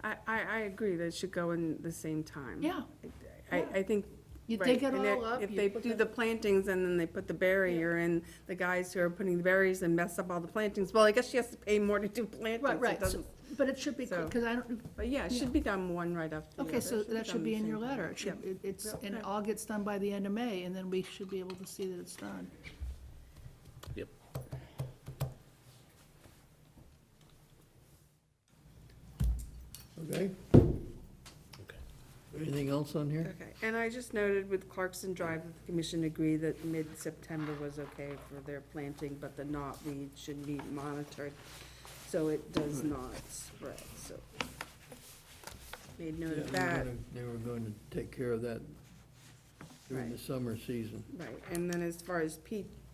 I agree that it should go in the same time. Yeah. I think. You right, dig it and all up, If you they put do the- the plantings and then they put the barrier and the guys who are putting the barriers and mess up all the plantings, well, I guess she has to pay more to do plantings. Right, It right, doesn't- but it should be, so- because I don't, But yeah, it should be done one right after the other. okay, so It that should done be the in your same time. letter. It should, Yep. it's, Yep, and it okay. all gets done by the end of May, and then we should be able to see that it's done. Yep. Okay? Okay. Anything else else on here? Okay, and I just noted with Clarkson Drive, that the commission agreed that mid-September was okay for their planting, but the knotweed should be monitored, so it does not spread, so. Made note Yeah, of that. They were going to take care of that during the Right. summer season. Right, and then as far as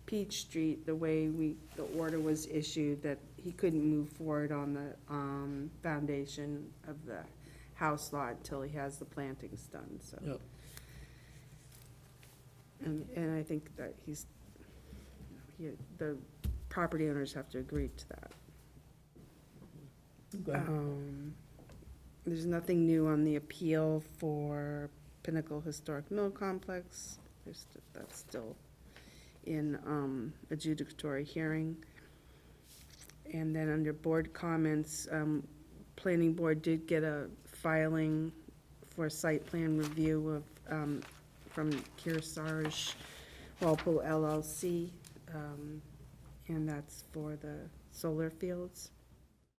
Peach Street, the way the order was issued, that he couldn't move forward on the, foundation of the house lot till he has the plantings done, so. Yep. And I think that the property owners have to agree to that. Okay. There's nothing new on the appeal for Pinnacle Historic Mill Complex. That's still in adjudicatory hearing. And then under board comments, planning board did get a filing for site plan review of, from Kearsarge Walpole LLC, and that's for the solar fields.